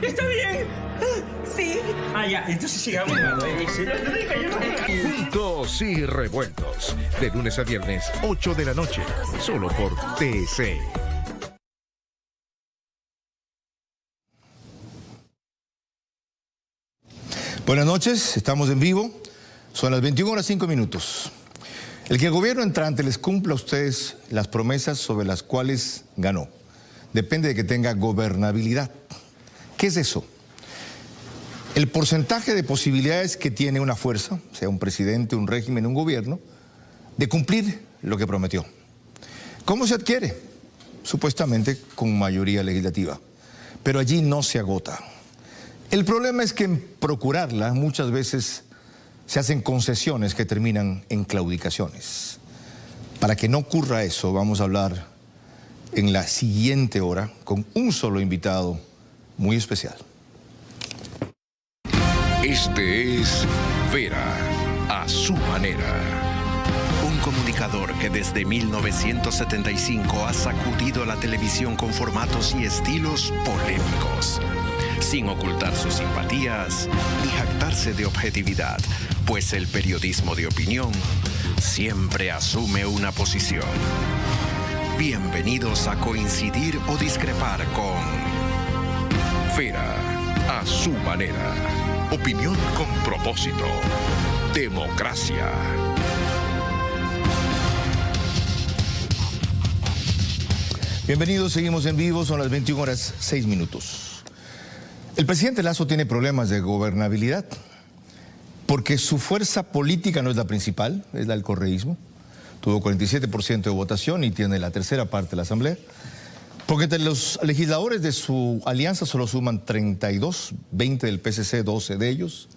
¿Está bien? Sí. Ah, ya, entonces sigamos. Juntos y revueltos. De lunes a viernes, 8 de la noche. Solo por TC. Buenas noches, estamos en vivo. Son las 21:05. El que el gobierno entrante les cumpla a ustedes las promesas sobre las cuales ganó. Depende de que tenga gobernabilidad. ¿Qué es eso? El porcentaje de posibilidades que tiene una fuerza, sea un presidente, un régimen, un gobierno, de cumplir lo que prometió. ¿Cómo se adquiere? Supuestamente con mayoría legislativa. Pero allí no se agota. El problema es que en procurarla muchas veces se hacen concesiones que terminan en claudicaciones. Para que no ocurra eso, vamos a hablar en la siguiente hora con un solo invitado muy especial. Este es Vera, a su manera. Un comunicador que desde 1975 ha sacudido la televisión con formatos y estilos polémicos, sin ocultar sus simpatías ni jactarse de objetividad, pues el periodismo de opinión siempre asume una posición. Bienvenidos a coincidir o discrepar con Vera, a su manera. Opinión con propósito. Democracia. Bienvenidos, seguimos en vivo, son las 21:06. El presidente Lasso tiene problemas de gobernabilidad porque su fuerza política no es la principal, es la del correísmo. Tuvo 47% de votación y tiene la tercera parte de la Asamblea. Porque entre los legisladores de su alianza solo suman 32, 20 del PSC, 12 de ellos.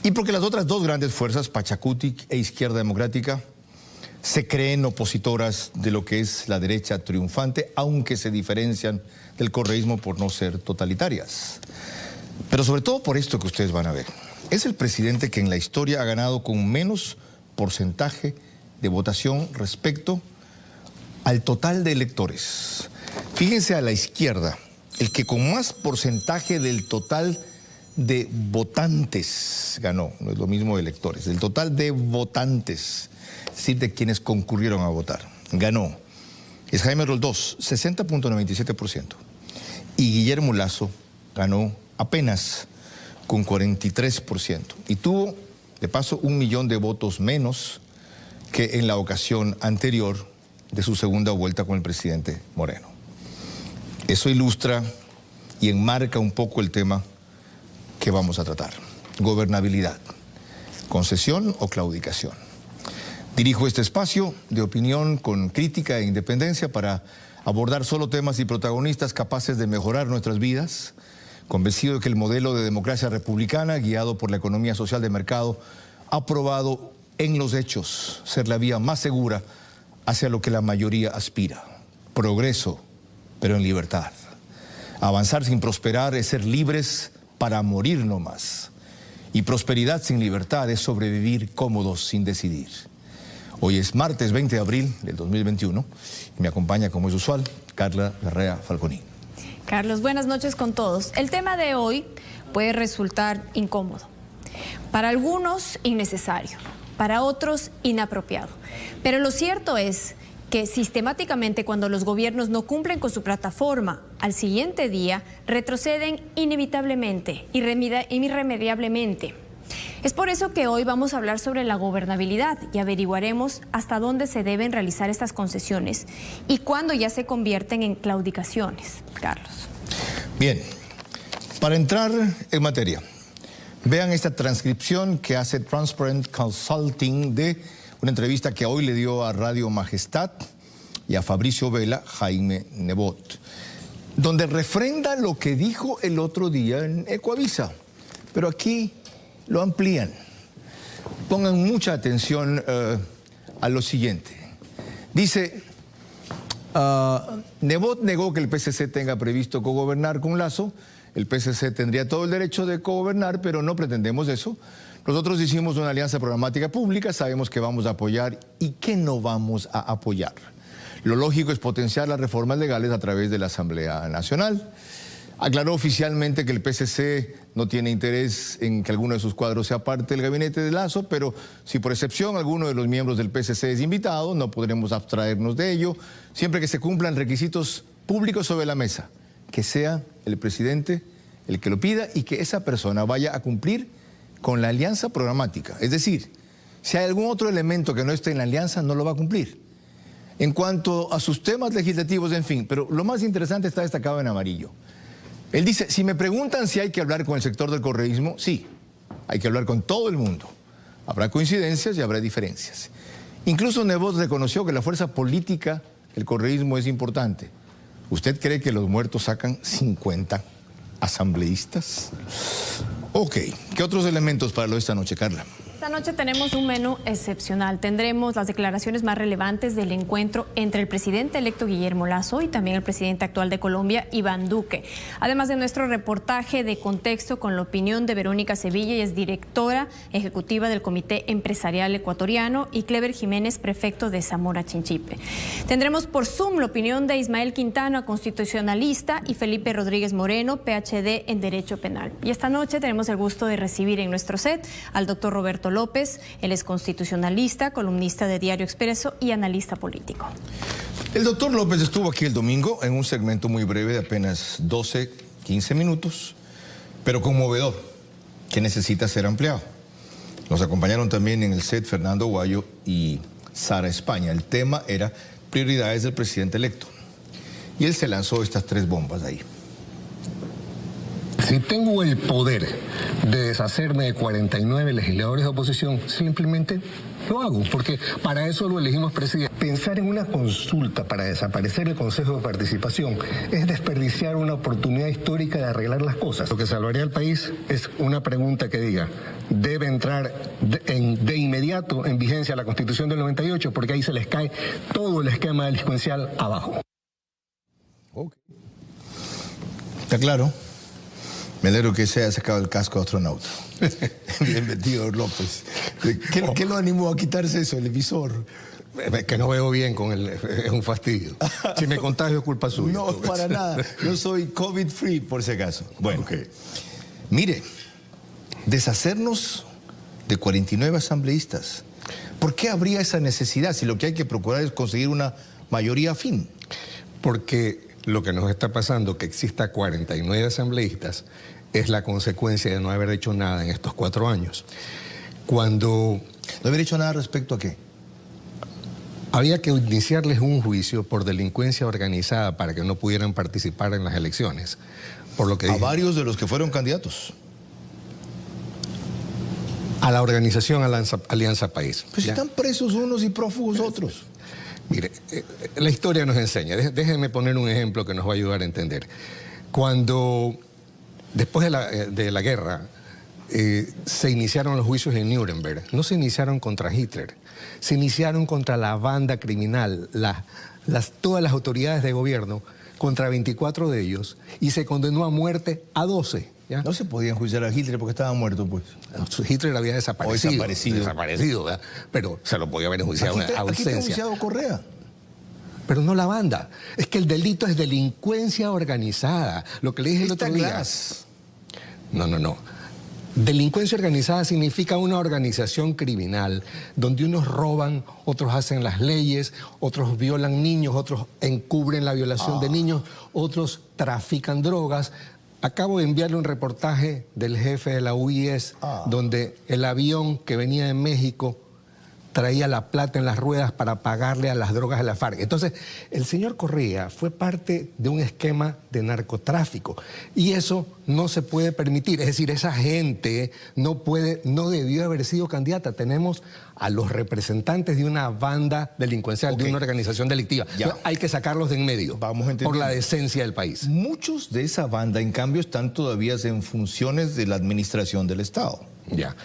Y porque las otras dos grandes fuerzas, Pachacuti e Izquierda Democrática, se creen opositoras de lo que es la derecha triunfante, aunque se diferencian del correísmo por no ser totalitarias. Pero sobre todo por esto que ustedes van a ver. Es el presidente que en la historia ha ganado con menos porcentaje de votación respecto al total de electores. Fíjense a la izquierda, el que con más porcentaje del total de votantes ganó, no es lo mismo de electores, del total de votantes, es decir, de quienes concurrieron a votar, ganó. Es Jaime Roldós, 60.97%. Y Guillermo Lasso ganó apenas con 43%. Y tuvo, de paso, 1 millón de votos menos que en la ocasión anterior de su segunda vuelta con el presidente Moreno. Eso ilustra y enmarca un poco el tema que vamos a tratar. Gobernabilidad, concesión o claudicación. Dirijo este espacio de opinión con crítica e independencia para abordar solo temas y protagonistas capaces de mejorar nuestras vidas, convencido de que el modelo de democracia republicana, guiado por la economía social de mercado, ha probado en los hechos ser la vía más segura hacia lo que la mayoría aspira. Progreso, pero en libertad. Avanzar sin prosperar es ser libres para morir no más. Y prosperidad sin libertad es sobrevivir cómodos sin decidir. Hoy es martes 20 de abril del 2021 y me acompaña, como es usual, Carla Larrea Falconi. Carlos, buenas noches con todos. El tema de hoy puede resultar incómodo. Para algunos, innecesario. Para otros, inapropiado. Pero lo cierto es que sistemáticamente cuando los gobiernos no cumplen con su plataforma, al siguiente día retroceden inevitablemente, irremediablemente. Es por eso que hoy vamos a hablar sobre la gobernabilidad y averiguaremos hasta dónde se deben realizar estas concesiones y cuándo ya se convierten en claudicaciones. Carlos. Bien, para entrar en materia, vean esta transcripción que hace Transparent Consulting de una entrevista que hoy le dio a Radio Majestad y a Fabricio Vela, Jaime Nebot, donde refrenda lo que dijo el otro día en Ecoavisa, pero aquí lo amplían. Pongan mucha atención a lo siguiente. Dice, Nebot negó que el PSC tenga previsto cogobernar con Lasso. El PSC tendría todo el derecho de cogobernar, pero no pretendemos eso. Nosotros hicimos una alianza programática pública, sabemos que vamos a apoyar y que no vamos a apoyar. Lo lógico es potenciar las reformas legales a través de la Asamblea Nacional. Aclaró oficialmente que el PSC no tiene interés en que alguno de sus cuadros sea parte del gabinete de Lasso, pero si por excepción alguno de los miembros del PSC es invitado, no podremos abstraernos de ello, siempre que se cumplan requisitos públicos sobre la mesa, que sea el presidente el que lo pida y que esa persona vaya a cumplir con la alianza programática. Es decir, si hay algún otro elemento que no esté en la alianza, no lo va a cumplir. En cuanto a sus temas legislativos, en fin, pero lo más interesante está destacado en amarillo. Él dice, si me preguntan si hay que hablar con el sector del correísmo, sí, hay que hablar con todo el mundo. Habrá coincidencias y habrá diferencias. Incluso Nebot reconoció que la fuerza política del correísmo es importante. ¿Usted cree que los muertos sacan 50 asambleístas? Ok, ¿qué otros elementos para lo de esta noche, Carla? Esta noche tenemos un menú excepcional. Tendremos las declaraciones más relevantes del encuentro entre el presidente electo Guillermo Lasso y también el presidente actual de Colombia, Iván Duque. Además de nuestro reportaje de contexto con la opinión de Verónica Sevilla, ella es directora ejecutiva del Comité Empresarial Ecuatoriano, y Clever Jiménez, prefecto de Zamora Chinchipe. Tendremos por Zoom la opinión de Ismael Quintana, constitucionalista, y Felipe Rodríguez Moreno, PhD en Derecho Penal. Y esta noche tenemos el gusto de recibir en nuestro set al doctor Roberto López. Él es constitucionalista, columnista de Diario Expreso y analista político. El doctor López estuvo aquí el domingo en un segmento muy breve de apenas 12, 15 minutos, pero conmovedor, que necesita ser ampliado. Nos acompañaron también en el set Fernando Guayo y Sara España. El tema era prioridades del presidente electo. Y él se lanzó estas 3 bombas ahí. Si tengo el poder de deshacerme de 49 legisladores de oposición, simplemente lo hago, porque para eso lo elegimos presidente. Pensar en una consulta para desaparecer el Consejo de Participación es desperdiciar una oportunidad histórica de arreglar las cosas. Lo que salvaría al país es una pregunta que diga, debe entrar de inmediato en vigencia la Constitución del 98, porque ahí se les cae todo el esquema delincuencial abajo. Okay. Está claro. Me alegro que se haya sacado el casco de astronauta. Bien metido, López. ¿Qué lo animó a quitarse eso, el visor? Que no veo bien con el... Es un fastidio. Si me contagio es culpa suya. No, para nada. Yo soy COVID-free, por si acaso. Bueno, okay. Mire, deshacernos de 49 asambleístas. ¿Por qué habría esa necesidad si lo que hay que procurar es conseguir una mayoría afín? Porque lo que nos está pasando, que exista 49 asambleístas, es la consecuencia de no haber hecho nada en estos 4 años. Cuando... ¿No haber hecho nada respecto a qué? Había que iniciarles un juicio por delincuencia organizada para que no pudieran participar en las elecciones. Por lo que a varios de los que fueron candidatos. A la organización Alianza País. Pues están presos unos y prófugos otros. Mire, la historia nos enseña. Déjenme poner un ejemplo que nos va a ayudar a entender. Cuando, después de la guerra, se iniciaron los juicios en Nuremberg, no se iniciaron contra Hitler, se iniciaron contra la banda criminal, todas las autoridades de gobierno, contra 24 de ellos, y se condenó a muerte a 12. ¿Ya? No se podía enjuiciar a Hitler porque estaba muerto, pues. Hitler había desaparecido. Desaparecido, ¿verdad? Pero se lo podía haber enjuiciado en ausencia. Aquí te ha enjuiciado Correa. Pero no la banda. Es que el delito es delincuencia organizada. Lo que le dije el otro día. No. Delincuencia organizada significa una organización criminal donde unos roban, otros hacen las leyes, otros violan niños, otros encubren la violación de niños, otros trafican drogas. Acabo de enviarle un reportaje del jefe de la UIS, donde el avión que venía de México traía la plata en las ruedas para pagarle a las drogas de la FARC. Entonces, el señor Correa fue parte de un esquema de narcotráfico y eso no se puede permitir. Es decir, esa gente no debió haber sido candidata. Tenemos a los representantes de una banda delincuencial, de una organización delictiva. Hay que sacarlos de en medio. Vamos a entender. Por la decencia del país. Muchos de esa banda, en cambio, están todavía en funciones de la administración del Estado. Ya.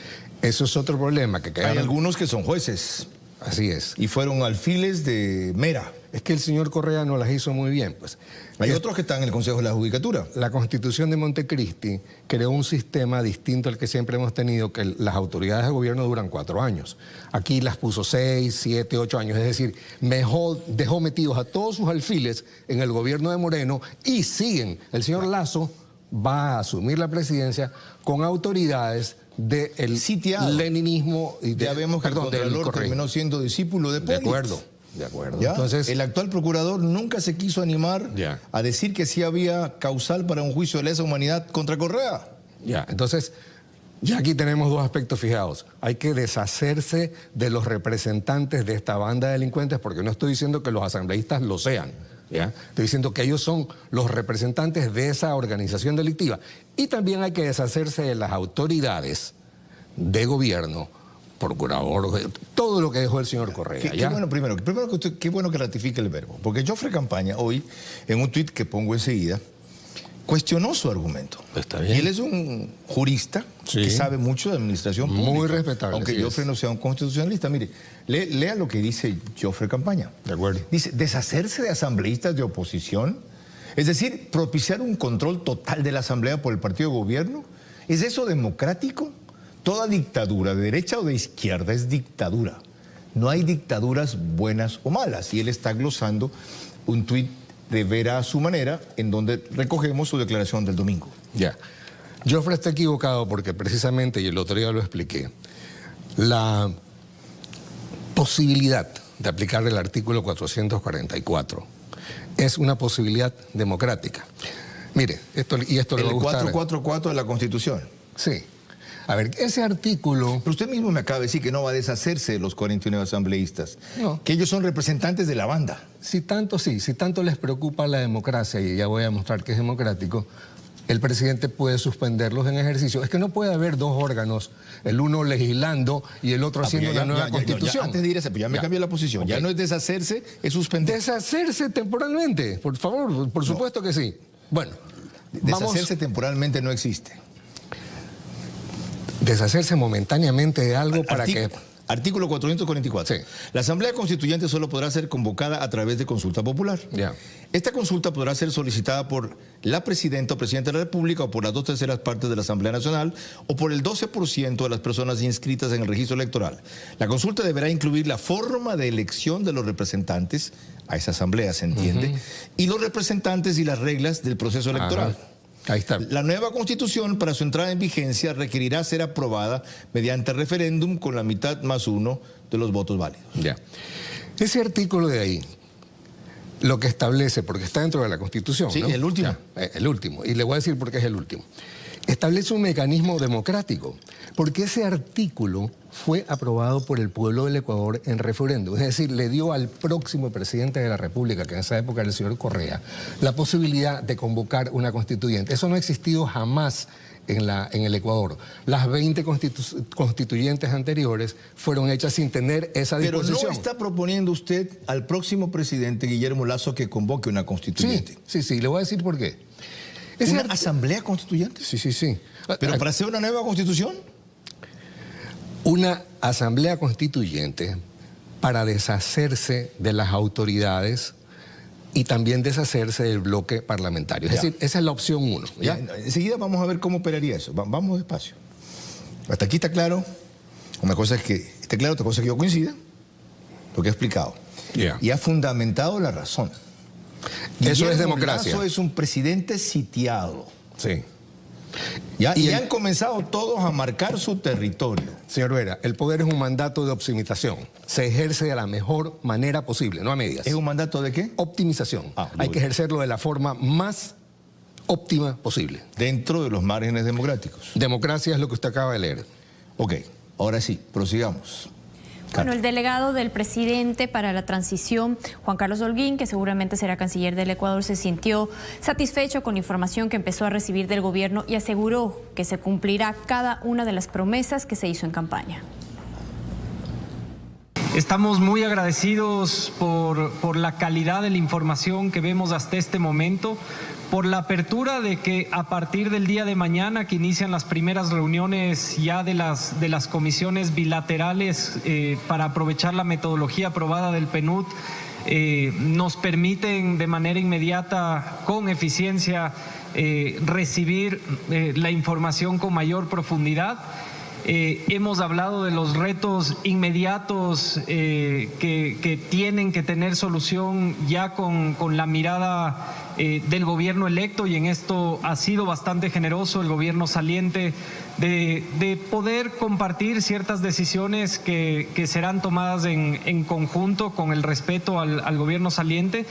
Eso es otro problema. Hay algunos que son jueces. Así es. Y fueron alfiles de Mera. es que el señor Correa no las hizo muy bien. Pues Hay otros que están en el Consejo de la Judicatura. La Constitución de Montecristi creó un sistema distinto al que siempre hemos tenido, que las autoridades de gobierno duran 4 años. Aquí las puso 6, 7, 8 años. Es decir, mejor dejó metidos a todos sus alfiles en el gobierno de Moreno y siguen. El señor Lasso va a asumir la presidencia con autoridades del leninismo y ya vemos que el Contralor terminó siendo discípulo de Pérez. De acuerdo. ¿Ya? Entonces, el actual procurador nunca se quiso animar a decir que sí había causal para un juicio de lesa humanidad contra Correa. Entonces, ya aquí tenemos 2 aspectos fijados. Hay que deshacerse de los representantes de esta banda de delincuentes, porque no estoy diciendo que los asambleístas lo sean. Estoy diciendo que ellos son los representantes de esa organización delictiva. Y también hay que deshacerse de las autoridades de gobierno, procurador, todo lo que dejó el señor Correa. Qué bueno que ratifique el verbo, porque Joffre Campaña hoy, en un tuit que pongo enseguida, cuestionó su argumento. Está bien. Y él es un jurista que sabe mucho de administración pública. Muy respetable. Aunque Joffre no sea un constitucionalista. Mire, lea lo que dice Joffre Campaña. De acuerdo. Dice, deshacerse de asambleístas de oposición, es decir, propiciar un control total de la asamblea por el partido de gobierno. ¿Es eso democrático? Toda dictadura, de derecha o de izquierda, es dictadura. No hay dictaduras buenas o malas. Y él está glosando un tuit de Vera a su manera, en donde recogemos su declaración del domingo. Joffre está equivocado porque precisamente, y el otro día lo expliqué, la posibilidad de aplicar el artículo 444 es una posibilidad democrática. Mire, esto le va a gustar. El 444 de la Constitución. Sí. A ver, ese artículo... Pero usted mismo me acaba de decir que no va a deshacerse de los 49 asambleístas. No. Que ellos son representantes de la banda. Si tanto les preocupa la democracia, y ya voy a mostrar que es democrático, el presidente puede suspenderlos en ejercicio. Es que no puede haber 2 órganos, el uno legislando y el otro haciendo una nueva constitución. Antes de ir a ese, me cambió la posición. Okay. Ya no es deshacerse, es suspender. Deshacerse temporalmente, por favor, por supuesto que sí. Bueno, deshacerse temporalmente no existe. Deshacerse momentáneamente de algo para que... Artículo 444. Sí. La Asamblea Constituyente solo podrá ser convocada a través de consulta popular. Esta consulta podrá ser solicitada por la Presidenta o Presidente de la República o por las 2/3 partes de la Asamblea Nacional o por el 12% de las personas inscritas en el registro electoral. La consulta deberá incluir la forma de elección de los representantes a esa asamblea, ¿se entiende? Y los representantes y las reglas del proceso electoral. Ahí está. La nueva Constitución, para su entrada en vigencia, requerirá ser aprobada mediante referéndum con la mitad más 1 de los votos válidos. Ese artículo de ahí, lo que establece, porque está dentro de la Constitución, sí, ¿no? El último. El último, y le voy a decir por qué es el último. Establece un mecanismo democrático, porque ese artículo fue aprobado por el pueblo del Ecuador en referéndum. Es decir, le dio al próximo presidente de la República, que en esa época era el señor Correa, la posibilidad de convocar una constituyente. Eso no ha existido jamás en el Ecuador. Las 20 constituyentes anteriores fueron hechas sin tener esa disposición. Pero no está proponiendo usted al próximo presidente, Guillermo Lasso, que convoque una constituyente. Sí, le voy a decir por qué. ¿Una asamblea constituyente? Sí. ¿Pero para hacer una nueva constitución? Una asamblea constituyente para deshacerse de las autoridades y también deshacerse del bloque parlamentario. Es decir, esa es la opción 1. Enseguida vamos a ver cómo operaría eso. Vamos despacio. Hasta aquí está claro. Una cosa es que esté claro, otra cosa es que yo coincida, lo que he explicado. Y ha fundamentado la razón. Eso es democracia. Lasso es un presidente sitiado. Sí. Y han comenzado todos a marcar su territorio. Señor Vera, el poder es un mandato de optimización. Se ejerce de la mejor manera posible, no a medias. ¿Es un mandato de qué? Optimización. Hay que ejercerlo de la forma más óptima posible. Dentro de los márgenes democráticos. Democracia es lo que usted acaba de leer. Ok, ahora sí, prosigamos. Bueno, el delegado del presidente para la transición, Juan Carlos Holguín, que seguramente será canciller del Ecuador, se sintió satisfecho con la información que empezó a recibir del gobierno y aseguró que se cumplirá cada una de las promesas que se hizo en campaña. Estamos muy agradecidos por la calidad de la información que vemos hasta este momento, por la apertura de que a partir del día de mañana, que inician las primeras reuniones ya de las comisiones bilaterales para aprovechar la metodología aprobada del PNUD, nos permiten de manera inmediata, con eficiencia, recibir la información con mayor profundidad. Hemos hablado de los retos inmediatos que tienen que tener solución ya con la mirada del gobierno electo, y en esto ha sido bastante generoso el gobierno saliente de poder compartir ciertas decisiones que serán tomadas en conjunto con el respeto al gobierno saliente.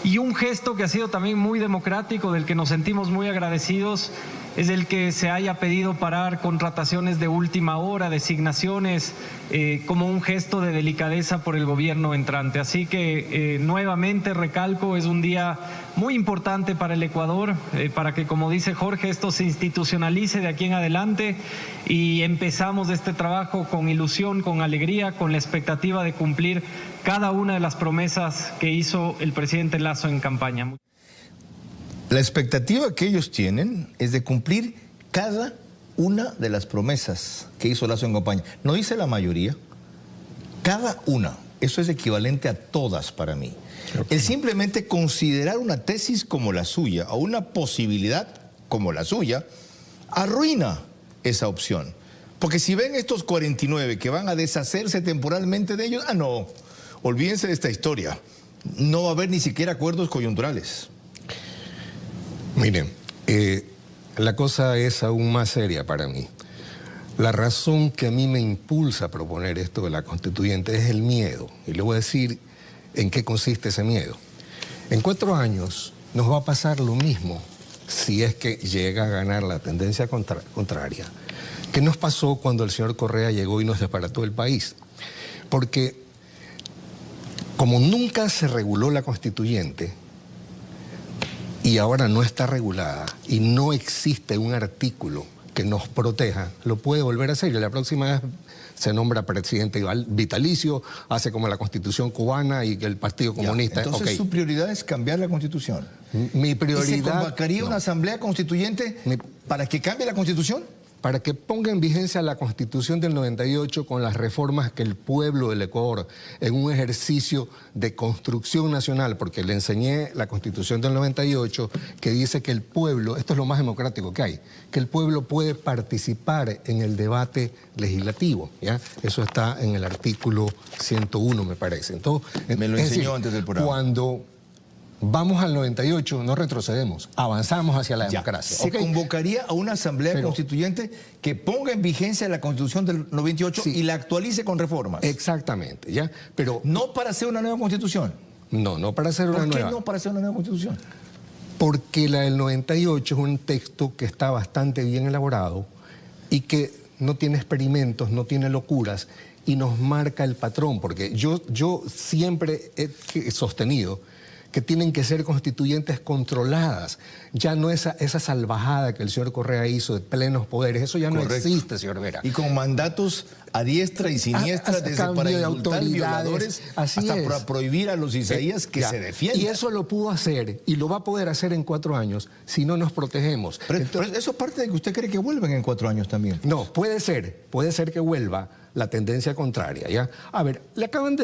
Y un gesto que ha sido también muy democrático, del que nos sentimos muy agradecidos, es el que se haya pedido parar contrataciones de última hora, designaciones, como un gesto de delicadeza por el gobierno entrante. Así que nuevamente recalco, es un día muy importante para el Ecuador, para que, como dice Jorge, esto se institucionalice de aquí en adelante y empezamos este trabajo con ilusión, con alegría, con la expectativa de cumplir cada una de las promesas que hizo el presidente Lasso en campaña. La expectativa que ellos tienen es de cumplir cada una de las promesas que hizo Lasso en campaña. No dice la mayoría, cada una. Eso es equivalente a todas para mí. El simplemente considerar una tesis como la suya o una posibilidad como la suya arruina esa opción. Porque si ven estos 49 que van a deshacerse temporalmente de ellos, no, olvídense de esta historia. No va a haber ni siquiera acuerdos coyunturales. Miren, la cosa es aún más seria para mí. La razón que a mí me impulsa a proponer esto de la constituyente es el miedo. Y le voy a decir en qué consiste ese miedo. En 4 años nos va a pasar lo mismo, si es que llega a ganar la tendencia contraria, que nos pasó cuando el señor Correa llegó y nos desbarató el país. Porque como nunca se reguló la constituyente, y ahora no está regulada y no existe un artículo que nos proteja, lo puede volver a hacer. Y la próxima vez se nombra presidente vitalicio, hace como la Constitución cubana y que el Partido Comunista... Entonces su prioridad es cambiar la Constitución. Mi prioridad... ¿Y se convocaría una asamblea constituyente para que cambie la Constitución? Para que ponga en vigencia la Constitución del 98 con las reformas que el pueblo del Ecuador, en un ejercicio de construcción nacional, porque le enseñé la Constitución del 98, que dice que el pueblo, esto es lo más democrático que hay, que el pueblo puede participar en el debate legislativo, ¿ya? Eso está en el artículo 101, me parece. Entonces, me lo enseñó antes del programa. Cuando vamos al 98, no retrocedemos, avanzamos hacia la democracia. Se convocaría a una asamblea constituyente que ponga en vigencia la Constitución del 98 y la actualice con reformas. Exactamente, ¿ya? Pero no para hacer una nueva Constitución. No para hacer una nueva. ¿Por qué no para hacer una nueva Constitución? Porque la del 98 es un texto que está bastante bien elaborado y que no tiene experimentos, no tiene locuras y nos marca el patrón. Porque yo siempre he sostenido que tienen que ser constituyentes controladas. Ya no esa salvajada que el señor Correa hizo de plenos poderes, eso ya no existe, señor Vera. Y con mandatos a diestra y siniestra, desde para indultar violadores hasta para prohibir a los isaías que se defiendan. Y eso lo pudo hacer y lo va a poder hacer en 4 años si no nos protegemos. Pero eso parte de que usted cree que vuelven en 4 años también. No, puede ser que vuelva la tendencia contraria, ¿ya? A ver, le acaban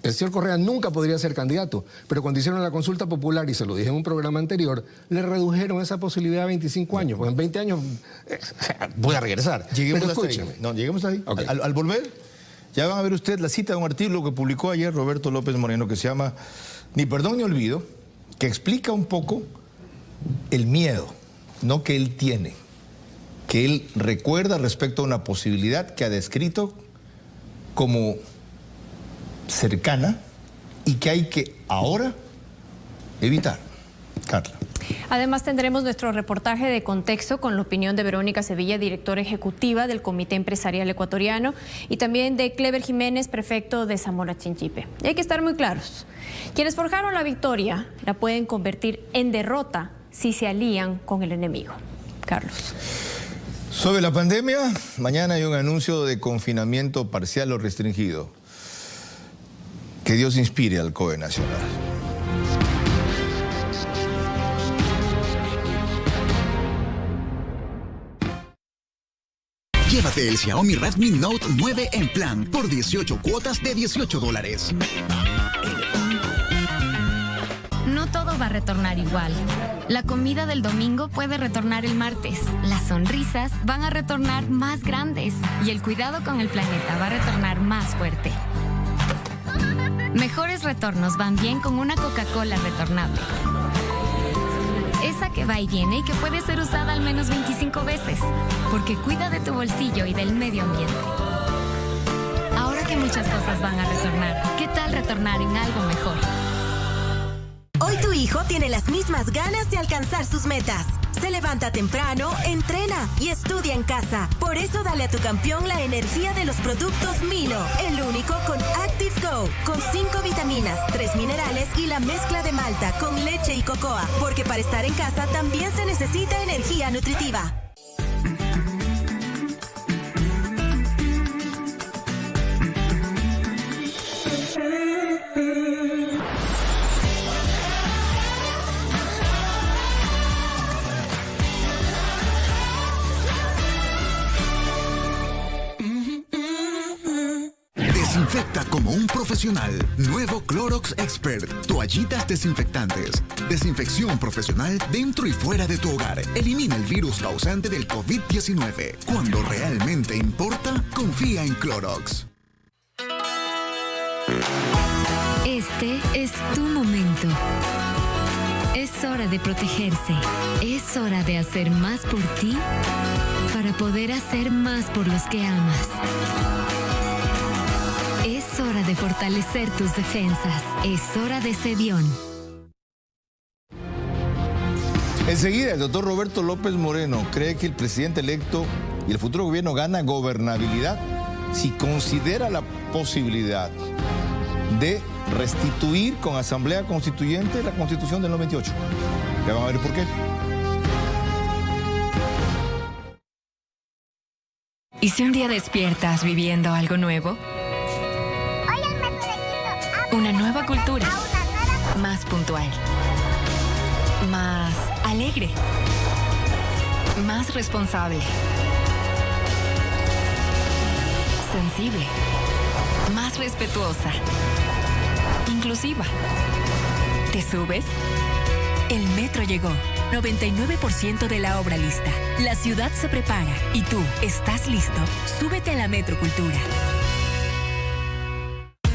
el señor Correa nunca podría ser candidato, pero cuando hicieron la consulta popular, y se lo dije en un programa anterior, le redujeron esa posibilidad a 25 años, pues en 20 años voy a regresar. Lleguemos hasta ahí. No, lleguemos ahí. Okay. Al volver, ya van a ver usted la cita de un artículo que publicó ayer Roberto López Moreno, que se llama Ni perdón ni olvido, que explica un poco el miedo, no que él tiene, que él recuerda respecto a una posibilidad que ha descrito como cercana y que hay que ahora evitar. Carla. Además tendremos nuestro reportaje de contexto con la opinión de Verónica Sevilla, directora ejecutiva del Comité Empresarial Ecuatoriano, y también de Clever Jiménez, prefecto de Zamora Chinchipe. Y hay que estar muy claros. Quienes forjaron la victoria la pueden convertir en derrota si se alían con el enemigo. Carlos. Sobre la pandemia, mañana hay un anuncio de confinamiento parcial o restringido. Que Dios inspire al COE Nacional. Llévate el Xiaomi Redmi Note 9 en plan por 18 cuotas de $18. No todo va a retornar igual. La comida del domingo puede retornar el martes. Las sonrisas van a retornar más grandes. Y el cuidado con el planeta va a retornar más fuerte. Mejores retornos van bien con una Coca-Cola retornable. Esa que va y viene y que puede ser usada al menos 25 veces. Porque cuida de tu bolsillo y del medio ambiente. Ahora que muchas cosas van a retornar, ¿qué tal retornar en algo mejor? Hoy tu hijo tiene las mismas ganas de alcanzar sus metas. Se levanta temprano, entrena y estudia en casa. Por eso dale a tu campeón la energía de los productos Milo, el único con Active Go, con 5 vitaminas, 3 minerales y la mezcla de malta con leche y cocoa. Porque para estar en casa también se necesita energía nutritiva. Desinfecta como un profesional. Nuevo Clorox Expert. Toallitas desinfectantes. Desinfección profesional dentro y fuera de tu hogar. Elimina el virus causante del COVID-19. Cuando realmente importa, confía en Clorox. Este es tu momento. Es hora de protegerse. Es hora de hacer más por ti para poder hacer más por los que amas. Es hora de fortalecer tus defensas. Es hora de Cedión. Enseguida, el doctor Roberto López Moreno cree que el presidente electo y el futuro gobierno gana gobernabilidad si considera la posibilidad de restituir con asamblea constituyente la Constitución del 98. Ya van a ver por qué. ¿Y si un día despiertas viviendo algo nuevo? Una nueva cultura, más puntual, más alegre, más responsable, sensible, más respetuosa, inclusiva. ¿Te subes? El metro llegó. 99% de la obra lista. La ciudad se prepara. ¿Y tú, estás listo? Súbete a la Metrocultura.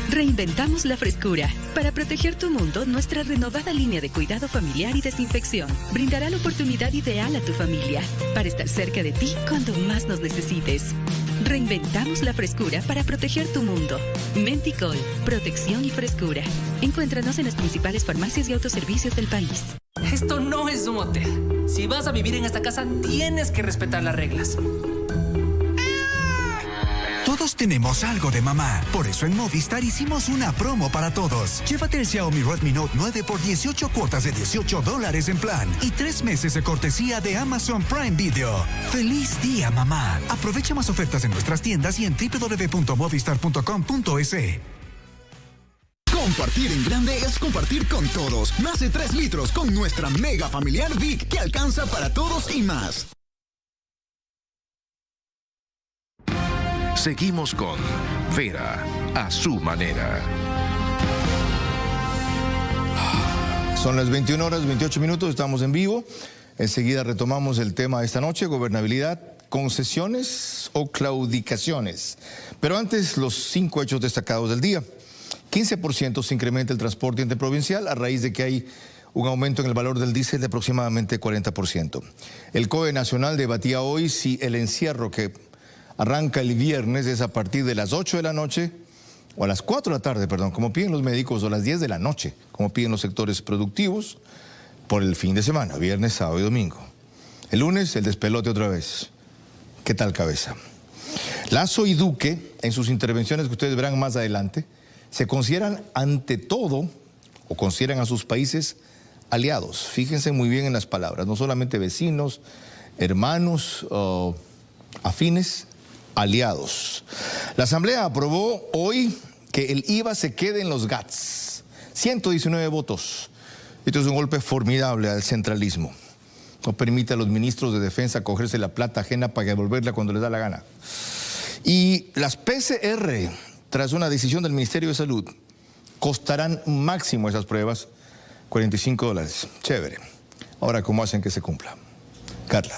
Reinventamos la frescura. Para proteger tu mundo, nuestra renovada línea de cuidado familiar y desinfección brindará la oportunidad ideal a tu familia para estar cerca de ti cuando más nos necesites. Reinventamos la frescura para proteger tu mundo. Menticol, protección y frescura. Encuéntranos en las principales farmacias y autoservicios del país. Esto no es un hotel. Si vas a vivir en esta casa, tienes que respetar las reglas. Todos tenemos algo de mamá. Por eso en Movistar hicimos una promo para todos. Llévate el Xiaomi Redmi Note 9 por 18 cuotas de $18 en plan y 3 meses de cortesía de Amazon Prime Video. ¡Feliz día, mamá! Aprovecha más ofertas en nuestras tiendas y en www.movistar.com.es. Compartir en grande es compartir con todos. Más de 3 litros con nuestra mega familiar Vic que alcanza para todos y más. Seguimos con Vera a su manera. Son las 21 horas 28 minutos, estamos en vivo. Enseguida retomamos el tema de esta noche, gobernabilidad, concesiones o claudicaciones. Pero antes, los 5 hechos destacados del día. 15% se incrementa el transporte interprovincial a raíz de que hay un aumento en el valor del diésel de aproximadamente 40%. El COE Nacional debatía hoy si el encierro que arranca el viernes es a partir de las 8 de la noche o a las 4 de la tarde, como piden los médicos, o a las 10 de la noche, como piden los sectores productivos, por el fin de semana, viernes, sábado y domingo. El lunes, el despelote otra vez. ¿Qué tal, cabeza? Lasso y Duque, en sus intervenciones que ustedes verán más adelante, se consideran ante todo, o consideran a sus países aliados. Fíjense muy bien en las palabras, no solamente vecinos, hermanos, afines, aliados. La Asamblea aprobó hoy que el IVA se quede en los GATS. 119 votos. Esto es un golpe formidable al centralismo. No permite a los ministros de defensa cogerse la plata ajena para devolverla cuando les da la gana. Y las PCR, tras una decisión del Ministerio de Salud, costarán máximo esas pruebas $45. Chévere. Ahora, ¿cómo hacen que se cumpla? Carla.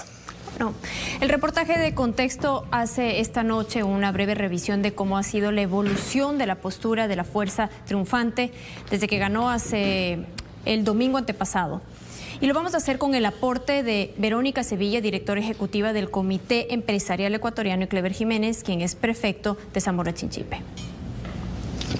No. El reportaje de Contexto hace esta noche una breve revisión de cómo ha sido la evolución de la postura de la fuerza triunfante desde que ganó hace el domingo antepasado. Y lo vamos a hacer con el aporte de Verónica Sevilla, directora ejecutiva del Comité Empresarial Ecuatoriano, y Clever Jiménez, quien es prefecto de Zamora Chinchipe.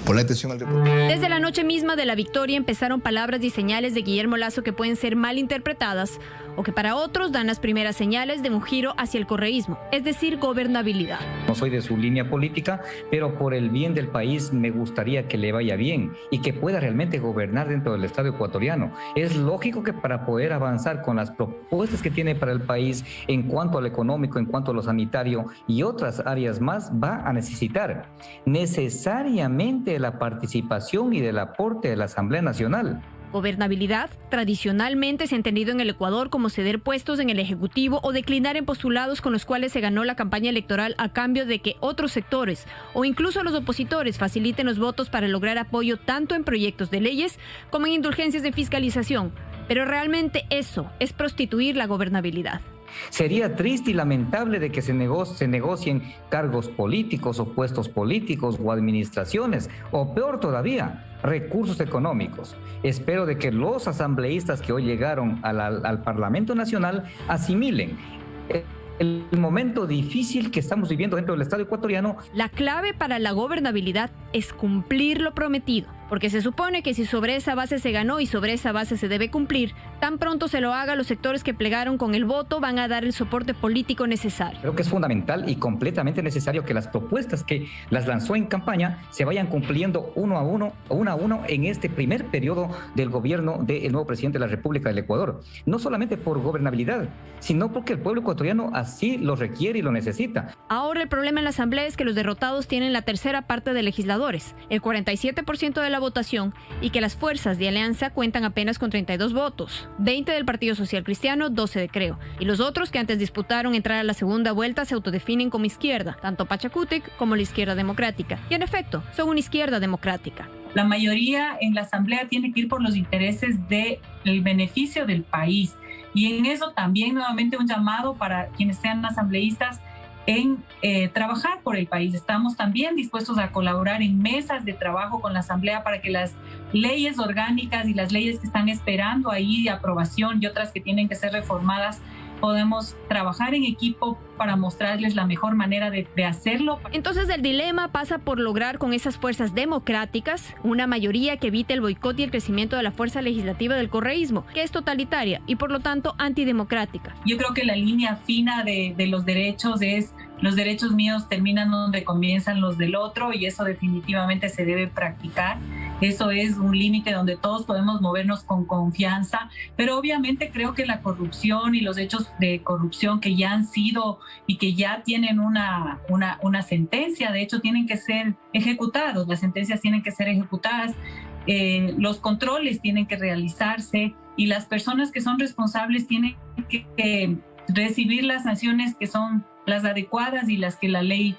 Pon la atención al reporte. Desde la noche misma de la victoria empezaron palabras y señales de Guillermo Lasso que pueden ser mal interpretadas o que para otros dan las primeras señales de un giro hacia el correísmo, es decir, gobernabilidad. No soy de su línea política, pero por el bien del país me gustaría que le vaya bien y que pueda realmente gobernar dentro del Estado ecuatoriano. Es lógico que para poder avanzar con las propuestas que tiene para el país en cuanto a lo económico, en cuanto a lo sanitario y otras áreas más, va a necesitar necesariamente la participación y del aporte de la Asamblea Nacional. Gobernabilidad tradicionalmente se ha entendido en el Ecuador como ceder puestos en el Ejecutivo o declinar en postulados con los cuales se ganó la campaña electoral a cambio de que otros sectores o incluso los opositores faciliten los votos para lograr apoyo tanto en proyectos de leyes como en indulgencias de fiscalización. Pero realmente eso es prostituir la gobernabilidad. Sería triste y lamentable de que se negocien cargos políticos o puestos políticos o administraciones, o peor todavía, recursos económicos. Espero de que los asambleístas que hoy llegaron al Parlamento Nacional asimilen el momento difícil que estamos viviendo dentro del Estado ecuatoriano. La clave para la gobernabilidad es cumplir lo prometido, porque se supone que si sobre esa base se ganó y sobre esa base se debe cumplir, tan pronto se lo haga, los sectores que plegaron con el voto van a dar el soporte político necesario. Creo que es fundamental y completamente necesario que las propuestas que las lanzó en campaña se vayan cumpliendo uno a uno en este primer periodo del gobierno del nuevo presidente de la República del Ecuador. No solamente por gobernabilidad, sino porque el pueblo ecuatoriano así lo requiere y lo necesita. Ahora el problema en la Asamblea es que los derrotados tienen la tercera parte de legisladores, el 47% de la votación, y que las fuerzas de alianza cuentan apenas con 32 votos, 20 del Partido Social Cristiano, 12 de Creo, y los otros que antes disputaron entrar a la segunda vuelta se autodefinen como izquierda, tanto Pachacutic como la izquierda democrática, y en efecto, son una izquierda democrática. La mayoría en la Asamblea tiene que ir por los intereses del beneficio del país, y en eso también nuevamente un llamado para quienes sean asambleístas en trabajar por el país. Estamos también dispuestos a colaborar en mesas de trabajo con la Asamblea para que las leyes orgánicas y las leyes que están esperando ahí de aprobación y otras que tienen que ser reformadas, podemos trabajar en equipo para mostrarles la mejor manera de hacerlo. Entonces el dilema pasa por lograr con esas fuerzas democráticas una mayoría que evite el boicot y el crecimiento de la fuerza legislativa del correísmo, que es totalitaria y por lo tanto antidemocrática. Yo creo que la línea fina de los derechos es: los derechos míos terminan donde comienzan los del otro, y eso definitivamente se debe practicar. Eso es un límite donde todos podemos movernos con confianza, pero obviamente creo que la corrupción y los hechos de corrupción que ya han sido y que ya tienen una sentencia, de hecho tienen que ser ejecutados, las sentencias tienen que ser ejecutadas, los controles tienen que realizarse y las personas que son responsables tienen que recibir las sanciones que son las adecuadas y las que la ley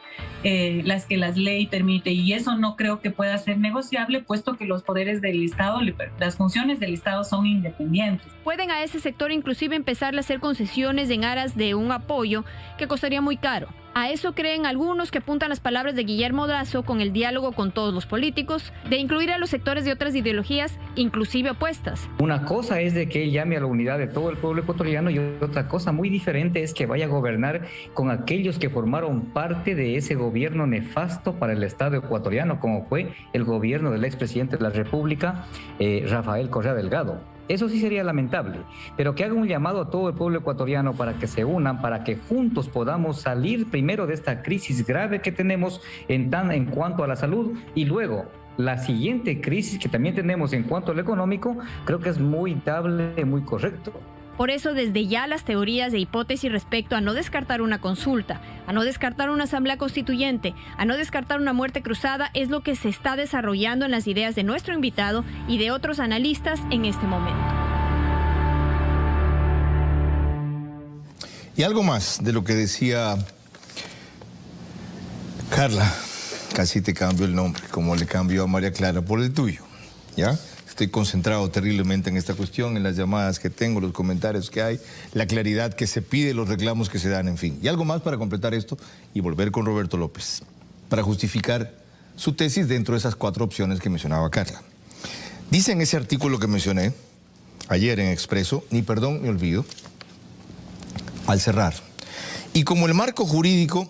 permite, y eso no creo que pueda ser negociable, puesto que los poderes del Estado, las funciones del Estado son independientes. Pueden a ese sector inclusive empezarle a hacer concesiones en aras de un apoyo que costaría muy caro. A eso creen algunos que apuntan las palabras de Guillermo Lasso con el diálogo con todos los políticos, de incluir a los sectores de otras ideologías, inclusive opuestas. Una cosa es de que él llame a la unidad de todo el pueblo ecuatoriano y otra cosa muy diferente es que vaya a gobernar con aquellos que formaron parte de ese gobierno nefasto para el Estado ecuatoriano, como fue el gobierno del expresidente de la República, Rafael Correa Delgado. Eso sí sería lamentable, pero que haga un llamado a todo el pueblo ecuatoriano para que se unan, para que juntos podamos salir primero de esta crisis grave que tenemos en cuanto a la salud, y luego la siguiente crisis que también tenemos en cuanto a lo económico, creo que es muy dable, muy correcto. Por eso, desde ya las teorías de hipótesis respecto a no descartar una consulta, a no descartar una asamblea constituyente, a no descartar una muerte cruzada, es lo que se está desarrollando en las ideas de nuestro invitado y de otros analistas en este momento. Y algo más de lo que decía Carla, casi te cambio el nombre, como le cambió a María Clara por el tuyo, ¿ya? Estoy concentrado terriblemente en esta cuestión, en las llamadas que tengo, los comentarios que hay, la claridad que se pide, los reclamos que se dan, en fin. Y algo más para completar esto y volver con Roberto López, para justificar su tesis dentro de esas 4 opciones que mencionaba Carla. Dice en ese artículo que mencioné ayer en Expreso, ni perdón ni olvido, al cerrar. Y como el marco jurídico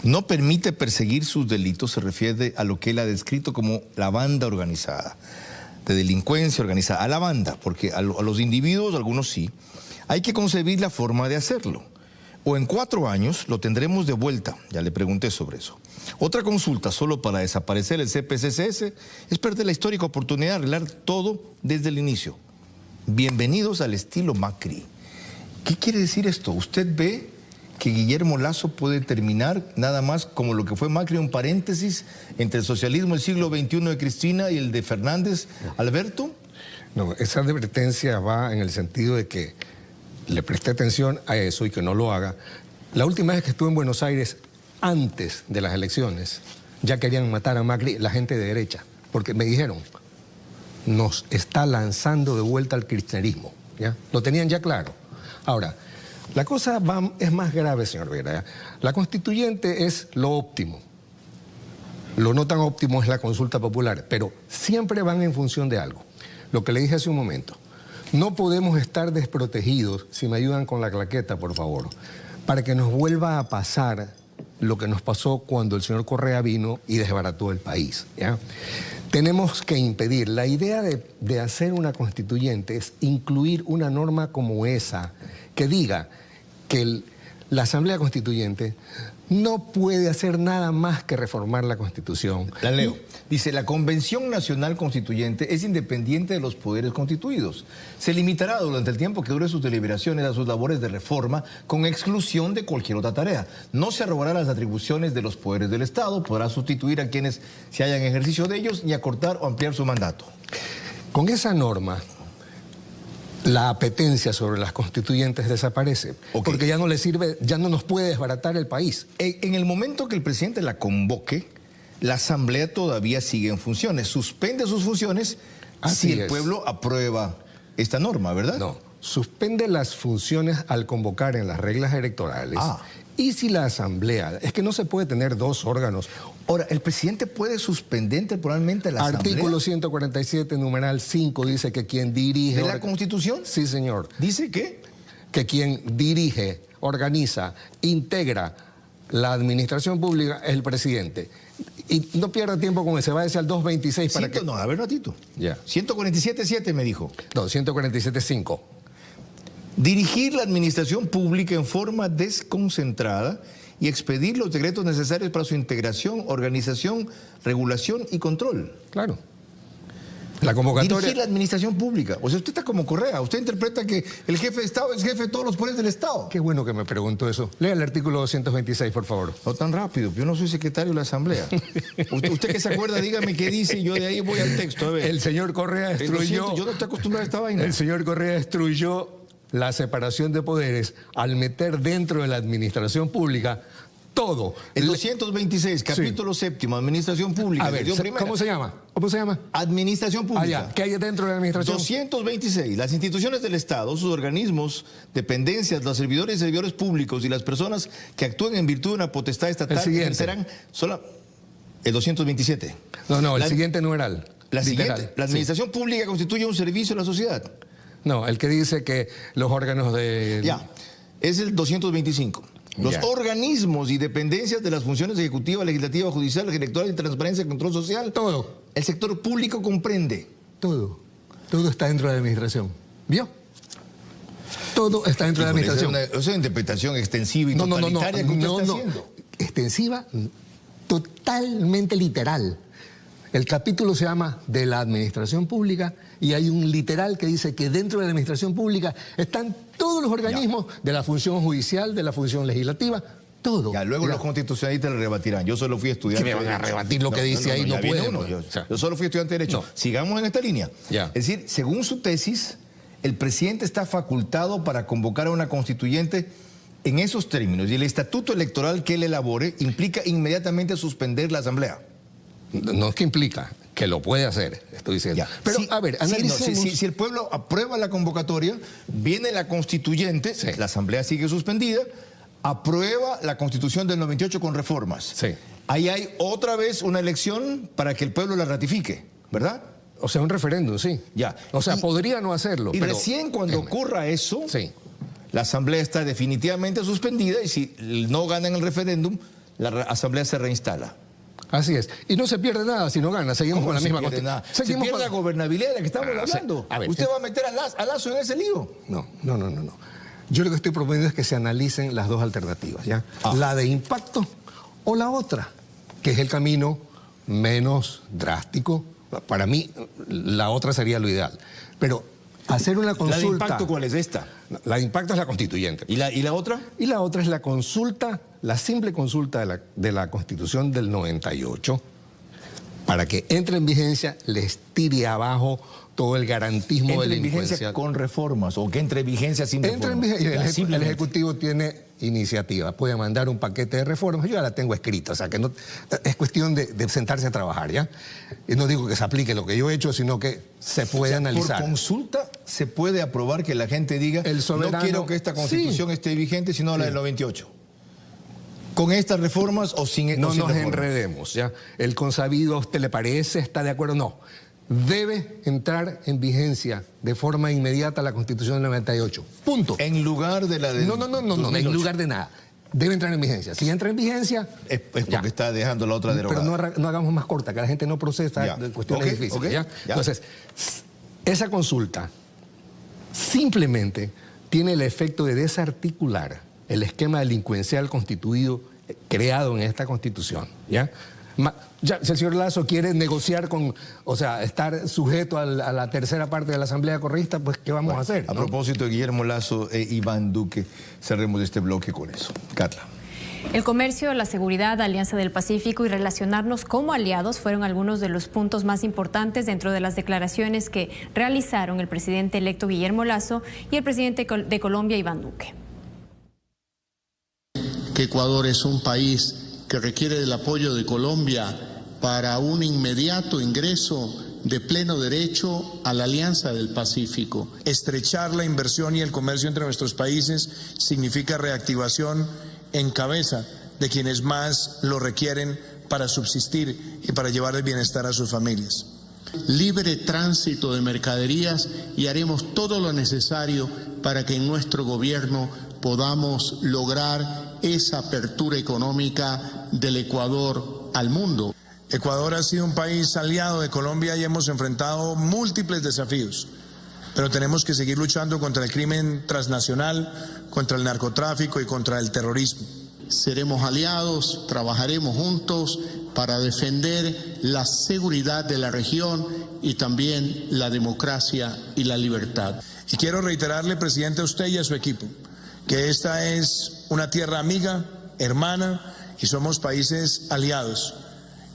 no permite perseguir sus delitos, se refiere a lo que él ha descrito como la banda organizada, de delincuencia organizada, a la banda, porque a los individuos, algunos sí, hay que concebir la forma de hacerlo. O en 4 años lo tendremos de vuelta, ya le pregunté sobre eso. Otra consulta solo para desaparecer el CPCCS es perder la histórica oportunidad de arreglar todo desde el inicio. Bienvenidos al estilo Macri. ¿Qué quiere decir esto? ¿Usted ve que Guillermo Lasso puede terminar nada más como lo que fue Macri, un paréntesis entre el socialismo del siglo XXI de Cristina y el de Fernández, Alberto? No, esa advertencia va en el sentido de que le presté atención a eso y que no lo haga. La última vez que estuve en Buenos Aires, antes de las elecciones, ya querían matar a Macri, la gente de derecha, porque me dijeron, nos está lanzando de vuelta al kirchnerismo, ¿ya? Lo tenían ya claro. Ahora, la cosa es más grave, señor Vera. La constituyente es lo óptimo. Lo no tan óptimo es la consulta popular, pero siempre van en función de algo. Lo que le dije hace un momento. No podemos estar desprotegidos, si me ayudan con la claqueta, por favor, para que nos vuelva a pasar lo que nos pasó cuando el señor Correa vino y desbarató el país, ¿ya? Tenemos que impedir. La idea de hacer una constituyente es incluir una norma como esa que diga que la Asamblea Constituyente no puede hacer nada más que reformar la Constitución. La leo. Dice, la Convención Nacional Constituyente es independiente de los poderes constituidos. Se limitará durante el tiempo que dure sus deliberaciones a sus labores de reforma con exclusión de cualquier otra tarea. No se arrogará las atribuciones de los poderes del Estado, podrá sustituir a quienes se hayan en ejercicio de ellos ni acortar o ampliar su mandato. Con esa norma, la apetencia sobre las constituyentes desaparece, porque ya no le sirve, ya no nos puede desbaratar el país. En el momento que el presidente la convoque, la Asamblea todavía sigue en funciones, suspende sus funciones si el pueblo aprueba esta norma, ¿verdad? No, suspende las funciones al convocar en las reglas electorales. Y si la Asamblea, es que no se puede tener 2 órganos. Ahora, ¿el presidente puede suspender temporalmente la Asamblea? Artículo 147, numeral 5, dice que quien dirige... ¿De la Constitución? Sí, señor. ¿Dice qué? Que quien dirige, organiza, integra la administración pública es el presidente. Y no pierda tiempo con ese, va a decir al 226 para que... No, a ver, un ratito. Ya. 147.7 me dijo. No, 147.5. Dirigir la administración pública en forma desconcentrada y expedir los decretos necesarios para su integración, organización, regulación y control. Claro. La convocatoria... Dirigir la administración pública. O sea, usted está como Correa. Usted interpreta que el jefe de Estado es jefe de todos los poderes del Estado. Qué bueno que me preguntó eso. Lea el artículo 226, por favor. No tan rápido. Yo no soy secretario de la Asamblea. usted que se acuerda, dígame qué dice y yo de ahí voy al texto. A ver. El señor Correa destruyó... Yo no estoy acostumbrado a esta vaina. El señor Correa destruyó la separación de poderes al meter dentro de la administración pública todo. El 226, capítulo 7, Administración Pública. A ver, ¿cómo se llama? ¿Cómo se llama? Administración Pública. ¿Qué hay dentro de la administración? 226. Las instituciones del Estado, sus organismos, dependencias, los servidores y servidores públicos y las personas que actúen en virtud de una potestad estatal serán solo... El 227. No, el siguiente numeral. La siguiente. La administración pública constituye un servicio a la sociedad. No, el que dice que los órganos de... Ya, es el 225. Los organismos y dependencias de las funciones ejecutiva, legislativa, judicial, electoral y transparencia y control social. Todo. El sector público comprende. Todo. Todo está dentro de la administración. ¿Vio? Todo está dentro de la administración. Es una interpretación extensiva y totalitaria que usted está haciendo. Extensiva, totalmente literal. El capítulo se llama de la administración pública y hay un literal que dice que dentro de la administración pública están todos los organismos de la función judicial, de la función legislativa, todo. Ya, luego los constitucionalistas le rebatirán. Yo solo fui estudiante. ¿Qué me van a rebatir lo que dice ahí? No pueden. Yo solo fui estudiante de Derecho. Sigamos en esta línea. Ya. Es decir, según su tesis, el presidente está facultado para convocar a una constituyente en esos términos, y el estatuto electoral que él elabore implica inmediatamente suspender la asamblea. No es que implica, que lo puede hacer, estoy diciendo. Ya. Pero, a ver, analicemos. Si el pueblo aprueba la convocatoria, viene la constituyente, la asamblea sigue suspendida, aprueba la constitución del 98 con reformas. Ahí hay otra vez una elección para que el pueblo la ratifique, ¿verdad? O sea, un referéndum, sí. Ya. O sea, podría no hacerlo. Y pero recién cuando ocurra eso, la asamblea está definitivamente suspendida y si no gana en el referéndum, la asamblea se reinstala. Así es. Y no se pierde nada si no gana. Seguimos con la misma constitución. Se pierde la gobernabilidad de la que estamos hablando. A ver, ¿usted va a meter a Lazo en ese lío? No. Yo lo que estoy proponiendo es que se analicen las dos alternativas, ¿ya? La de impacto o la otra, que es el camino menos drástico. Para mí, la otra sería lo ideal. Pero hacer una consulta... ¿La de impacto cuál es esta? La de impacto es la constituyente. ¿Y la otra? Y la otra es la consulta, la simple consulta de la Constitución del 98, para que entre en vigencia, les tire abajo todo el garantismo delincuencial. ¿Entre en vigencia con reformas o que entre en vigencia sin reformas? Entre en vigencia. El Ejecutivo tiene iniciativa, puede mandar un paquete de reformas, yo ya la tengo escrita, o sea que no, es cuestión de sentarse a trabajar, ¿ya? Y no digo que se aplique lo que yo he hecho, sino que se puede analizar. Por consulta se puede aprobar que la gente diga, no quiero que esta constitución esté vigente, sino la del 98. ¿Con estas reformas o sin No sin nos reformas? enredemos, ¿ya? El consabido, ¿a usted le parece? ¿Está de acuerdo? No. Debe entrar en vigencia de forma inmediata la Constitución del 98. Punto. En lugar de la de... No, en lugar de nada. Debe entrar en vigencia. Si entra en vigencia... Es porque está dejando la otra derogada. Pero no hagamos más corta, que la gente no procesa cuestiones difíciles. ¿Ya? Entonces, esa consulta simplemente tiene el efecto de desarticular el esquema delincuencial constituido, creado en esta Constitución, ¿ya? Ya, si el señor Lazo quiere negociar estar sujeto a la tercera parte de la Asamblea Correísta, pues ¿qué vamos a hacer? A propósito de Guillermo Lazo e Iván Duque, cerremos este bloque con eso. Carla. El comercio, la seguridad, Alianza del Pacífico y relacionarnos como aliados fueron algunos de los puntos más importantes dentro de las declaraciones que realizaron el presidente electo Guillermo Lazo y el presidente de Colombia, Iván Duque. Que Ecuador es un país que requiere del apoyo de Colombia para un inmediato ingreso de pleno derecho a la Alianza del Pacífico. Estrechar la inversión y el comercio entre nuestros países significa reactivación en cabeza de quienes más lo requieren para subsistir y para llevar el bienestar a sus familias. Libre tránsito de mercaderías y haremos todo lo necesario para que en nuestro gobierno podamos lograr esa apertura económica del Ecuador al mundo. Ecuador ha sido un país aliado de Colombia y hemos enfrentado múltiples desafíos, pero tenemos que seguir luchando contra el crimen transnacional, contra el narcotráfico y contra el terrorismo. Seremos aliados, trabajaremos juntos para defender la seguridad de la región y también la democracia y la libertad. Y quiero reiterarle, presidente, a usted y a su equipo, que esta es una tierra amiga, hermana, y somos países aliados,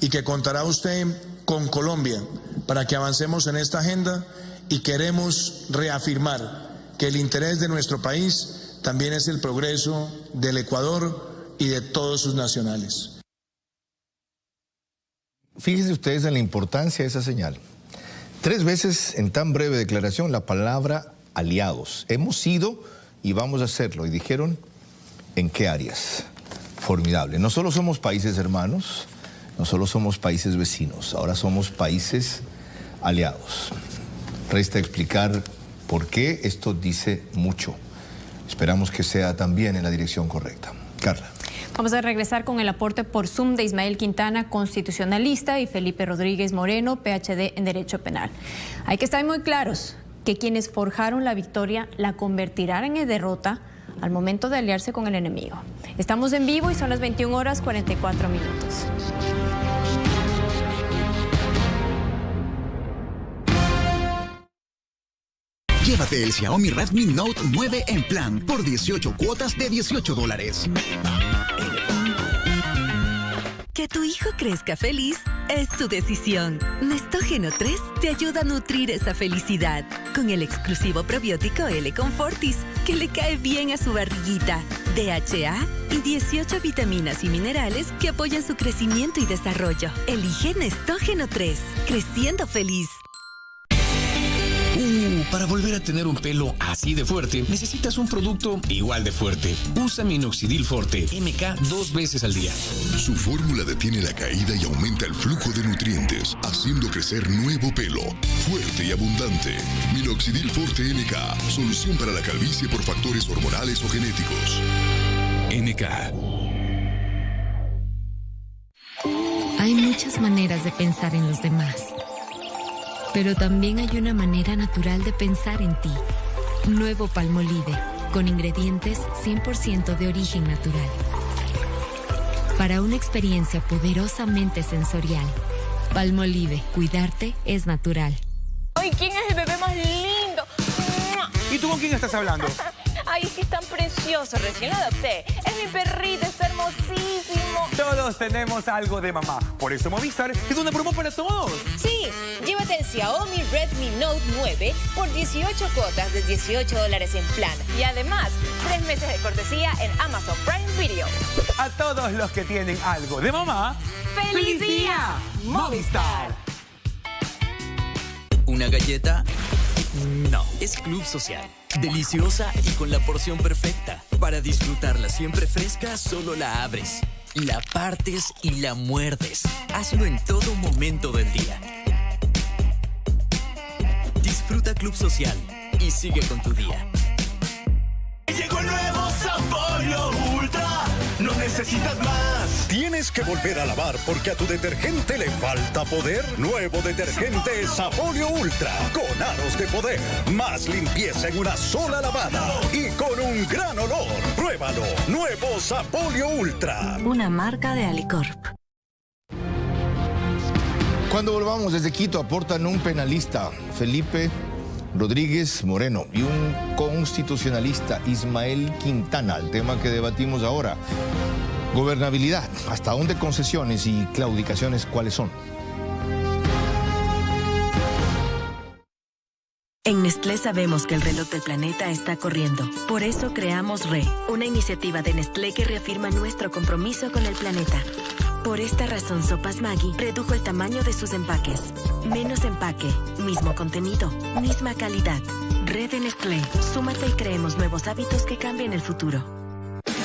y que contará usted con Colombia para que avancemos en esta agenda, y queremos reafirmar que el interés de nuestro país también es el progreso del Ecuador y de todos sus nacionales. Fíjense ustedes en la importancia de esa señal. 3 veces en tan breve declaración la palabra aliados. Hemos sido y vamos a hacerlo. Y dijeron, ¿en qué áreas? Formidable. No solo somos países hermanos, no solo somos países vecinos, ahora somos países aliados. Resta explicar por qué esto dice mucho. Esperamos que sea también en la dirección correcta. Carla. Vamos a regresar con el aporte por Zoom de Ismael Quintana, constitucionalista, y Felipe Rodríguez Moreno, PhD en Derecho Penal. Hay que estar muy claros que quienes forjaron la victoria la convertirán en derrota al momento de aliarse con el enemigo. Estamos en vivo y son las 21:44. Llévate el Xiaomi Redmi Note 9 en plan por 18 cuotas de $18. Que tu hijo crezca feliz es tu decisión. Nestógeno 3 te ayuda a nutrir esa felicidad con el exclusivo probiótico L-Comfortis, que le cae bien a su barriguita. DHA y 18 vitaminas y minerales que apoyan su crecimiento y desarrollo. Elige Nestógeno 3, creciendo feliz. Para volver a tener un pelo así de fuerte, necesitas un producto igual de fuerte. Usa Minoxidil Forte MK 2 veces al día. Su fórmula detiene la caída y aumenta el flujo de nutrientes, haciendo crecer nuevo pelo, fuerte y abundante. Minoxidil Forte MK, solución para la calvicie por factores hormonales o genéticos. MK. Hay muchas maneras de pensar en los demás. Pero también hay una manera natural de pensar en ti. Nuevo Palmolive, con ingredientes 100% de origen natural. Para una experiencia poderosamente sensorial, Palmolive, cuidarte es natural. Ay, ¿quién es el bebé más lindo? ¿Y tú con quién estás hablando? Ay, es que es tan precioso, recién lo adopté. Es mi perrito, está hermosísimo. Todos tenemos algo de mamá. Por eso Movistar es una promo para todos. Sí, llévate el Xiaomi Redmi Note 9 por 18 cuotas de $18 en plan. Y además, 3 meses de cortesía en Amazon Prime Video. A todos los que tienen algo de mamá, ¡Feliz día! Movistar. ¿Una galleta? No, es Club Social. Deliciosa y con la porción perfecta. Para disfrutarla siempre fresca, solo la abres, la partes y la muerdes. Hazlo en todo momento del día. Disfruta Club Social y sigue con tu día. Llegó el nuevo Sapolio Ultra. No necesitas más. ¿Tienes que volver a lavar porque a tu detergente le falta poder? Nuevo detergente Sapolio Ultra, con aros de poder, más limpieza en una sola lavada y con un gran olor. Pruébalo. Nuevo Sapolio Ultra. Una marca de Alicorp. Cuando volvamos desde Quito aportan un penalista, Felipe Rodríguez Moreno, y un constitucionalista, Ismael Quintana, el tema que debatimos ahora. Gobernabilidad, ¿hasta dónde concesiones y claudicaciones cuáles son? En Nestlé sabemos que el reloj del planeta está corriendo. Por eso creamos RE, una iniciativa de Nestlé que reafirma nuestro compromiso con el planeta. Por esta razón, Sopas Maggi redujo el tamaño de sus empaques. Menos empaque, mismo contenido, misma calidad. Red de Nestlé. Súmate y creemos nuevos hábitos que cambien el futuro.